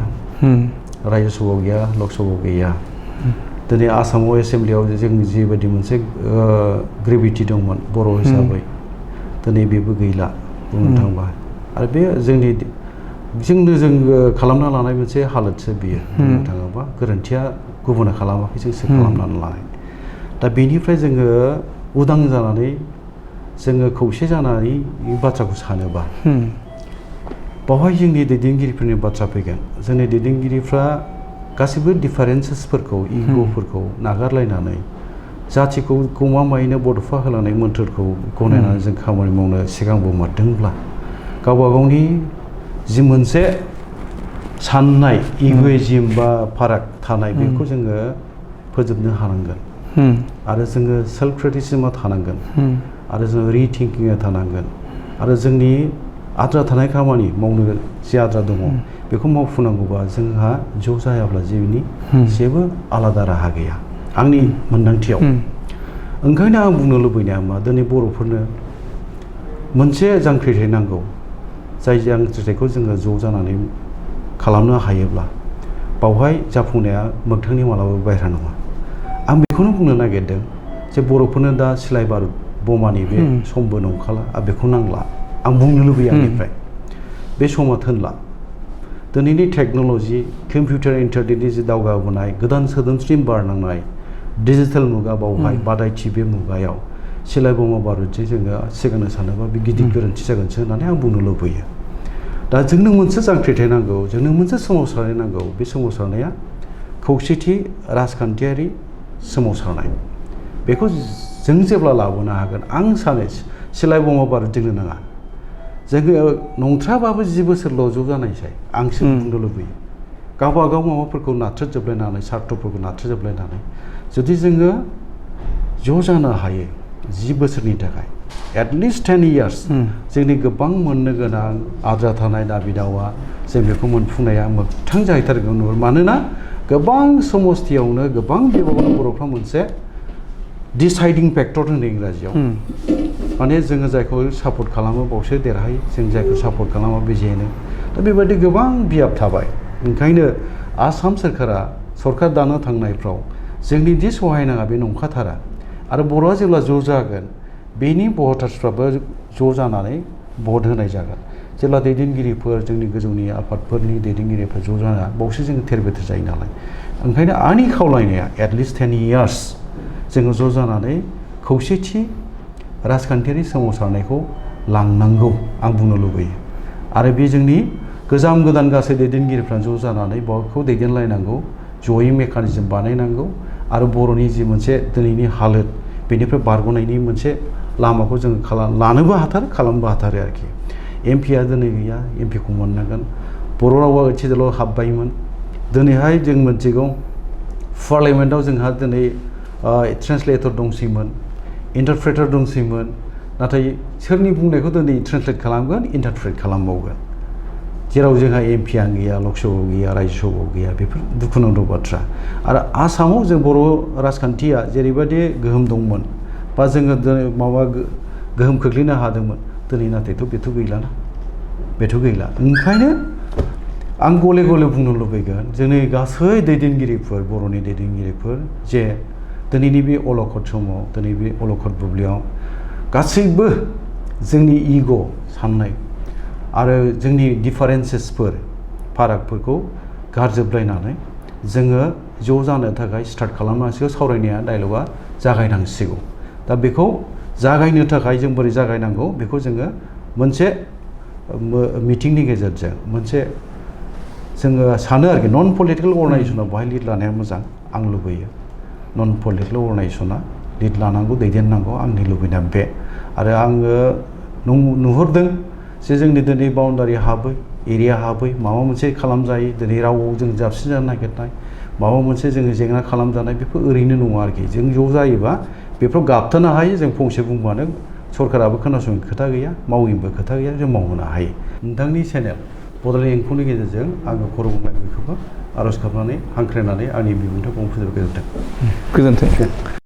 [SPEAKER 2] रायजो सभायाव गैया लक सभायाव गैया दिनै आसामाव एसेम्ब्लियाव जों जिबायदि मोनसे ग्रेभिटि दंमोन बर' हिसाबै दिनै बेबो गैला बुंनो थांबा आरो बे जों खालामना लानाय मोनसे हालोदसो बियो बुंनो थाङोबा गोरोन्थिया गुबुना खालामाखै जोंसो खालामनानै लानाय दा बेनिफ्राय जोङो उदां जानानै जोङो खौसे जानानै बाथ्राखौ सानोबा बावहाय जोंनि दैदेनगिरिफोरनि बाथ्रा फैगोन जोंनि दैदेनगिरिफ्रा गासैबो डिफारेन्सेसफोरखौ इग'फोरखौ नागारलायनानै जाथिखौ गमामायैनो बड'फा होलांनाय मोन्थोरखौ गनायनानै जों खामानि मावनो सिगांबोमारदोंब्ला गावबा गावनि जि मोनसे साननाय इग'इजिम बा फाराग थानाय बेखौ जोङो फोजोबनो हानांगोन आरो जोङो सेल्फ क्रिटिसिजमा थानांगोन आरो जोङो रिथिंकिंआ थानांगोन आरो जोंनि आद्रा थानाय खामानि मावनो जि आद्रा दङ बेखौ मावफुंनांगौबा जोंहा ज' जायाब्ला जेनि जेबो आलादा राहा गैया आंनि मोन्दांथियाव ओंखायनो आं बुंनो लुबैनाया मा दिनै बर'फोरनो मोनसे जांख्रिथाय नांगौ जाय जांख्रिथायखौ जोङो ज' जानानै खालामनो हायोब्ला बावहाय जाफुंनाया मोगथांनि मालाबाबो बायह्रा नङा आं बेखौनो बुंनो नागिरदों जे बर'फोरनो दा सिलाय बारुद बमानि बे समबो नंखाला आरो बेखौ नांला आं बुंनो लुबैयो आंनिफ्राय बे समा थोनला दिनैनि टेक्न'लजि कम्पिउटार इन्टारनेटनि जि दावगाबोनाय गोदान सोदोमस्रि बारनांनाय डिजिटेल मुगा बावहाय बादायथि बे मुगायाव सिलाय बमा बारुदजों जोङो सिगांनो सानोबा बे गिदिर गोरोन्थि जागोनसो होननानै आं बुंनो लुबैयो दा जोंनो मोनसे जांख्रिथाय नांगौ जोंनो मोनसे सोमावसारनाय नांगौ बे सोमावसारनाया खौसेथि राजखान्थियारि सोमावसारनाय बेखौ जों जेब्ला लाबोनो हागोन आं सानो सिलाय बमा बारुदजोंनो नाङा जोङो नंथ्राबाबो 10 बोसोरल' ज' जानायसाय आंसो बुंनो लुबैयो गावबा गाव माबाफोरखौ नाथ्रोदजोबलायनानै सार्थफोरखौ नाथ्रोदजोबलायनानै जुदि जोङो ज' जानो हायो 10 बोसोरनि थाखाय एटलिस्ट 10 इयार्स जोंनि गोबां मोननो गोनां आद्रा थानाय दाबि दावा जों बेखौ मोनफुंनाया मोगथां जाहैथारगोन मानोना गोबां समस्थियावनो गोबां बिभागावनो बर'फ्रा मोनसे डिसाइडिं फेक्टर होनो इंराजियाव माने जोङो जायखौ सापर्ट खालामो बावसो देरहायो जों जायखौ सापर्ट खालामा बे जेनो दा बेबायदि गोबां बियाब थाबाय ओंखायनो आसाम सोरखारा सरकार दानो थांनायफ्राव जोंनि दि सहाय नाङा बे नंखाथारा आरो बर'आ जेब्ला ज' जागोन बेनि भटार्सफ्राबो ज' जानानै भट होनाय जागोन जेब्ला दैदेनगिरिफोर जोंनि गोजौनि आफादफोरनि दैदेनगिरिफोर ज' जाना बावसो जोङो थेर बेथेर जायो नालाय ओंखायनो आंनि खावलायनाया एटलिस्ट 10 years जोङो ज' जानानै खौसेथि राजखान्थियारि सोमावसारनायखौ लांनांगौ आं बुंनो लुबैयो आरो बे जोंनि गोजाम गोदान गासै दैदेनगिरिफ्रा ज' जानानै बेखौ दैदेनलायनांगौ जयै मेकानिजम बानायनांगौ आरो बर'नि जि मोनसे दिनैनि हालोद बेनिफ्राय बारग'नायनि मोनसे लामाखौ जों लानोबो हाथारो खालामनोबो हाथारो आरोखि एमपिआ दिनै गैया एमपिखौ मोननांगोन बर' रावा ओइथिजोल' हाबबायमोन दिनैहाय जों मोनथिगौ पार्लियामेन्टआव जोंहा दिनै ट्रेन्सलेटर दंसैमोन इन्टारप्रेटर दंसैमोन नाथाय सोरनि बुंनायखौ दिनै ट्रेन्सलेट खालामगोन इन्टारप्रेट खालामबावगोन जेराव जोंहा एमपिआ गैया लकसभायाव गैया रायजोसभायाव गैया बेफोर दुखुनांथाव बाथ्रा आरो आसामाव जों बर' राजखान्थिया जेरैबायदि गोहोम दंमोन बा जोङो माबा गोहोम खोख्लैनो हादोंमोन दिनै नाथायथ' बेथ' गैलाना बेथ' गैला ओंखायनो आं गले गले बुंनो लुबैगोन जोंनि गासै दैदेनगिरिफोर बर'नि दैदेनगिरिफोर जे दिनैनि बे अलखद समाव दिनै बे अलखद बुब्लियाव गासैबो जोंनि इग' साननाय आरो जोंनि डिफारेन्सेसफोर फारागफोरखौ गारजोबलायनानै जोङो ज' जानो थाखाय स्टार्ट खालामनांसिगौ सावरायनाया डायलगा जागायनांसिगौ दा बेखौ जागायनो थाखाय जों बोरै जागायनांगौ बेखौ जोङो मोनसे मिटिंनि गेजेरजों मोनसे जोङो सानो आरोखि नन पलिटिकेल अर्गानाइजेसनाव बेवहाय लिड लानाया मोजां आं लुबैयो नन पलिटिकेल अर्गानाइजेसना लिड लानांगौ दैदेननांगौ आंनि लुबैनाया बे आरो आङो नुहुरदों जे जोंनि दिनै बाउन्डारि हाबै एरिया हाबै माबा मोनसे खालामजायो दिनै रावआव जों जाबसिन जानो नागिरनाय माबा मोनसे जोङो जेंना खालामजानाय बेफोर ओरैनो नङा आरोखि जों ज' जायोबा बेफोराव गाबथानो हायो जों फंसे बुंबानो सरकाराबो खोनासंनो खोथा गैया मावैनिबो खोथा गैया जों मावहोनो हायो नोंथांनि चेनेल बड'लेण्ड एंखंनि गेजेरजों आङो खर' गंग्लाय बेखौबो आर'ज गाबनानै हांख्रायनानै आंनि बिबुंथिखौ फोजोबबाय गोजोन्थों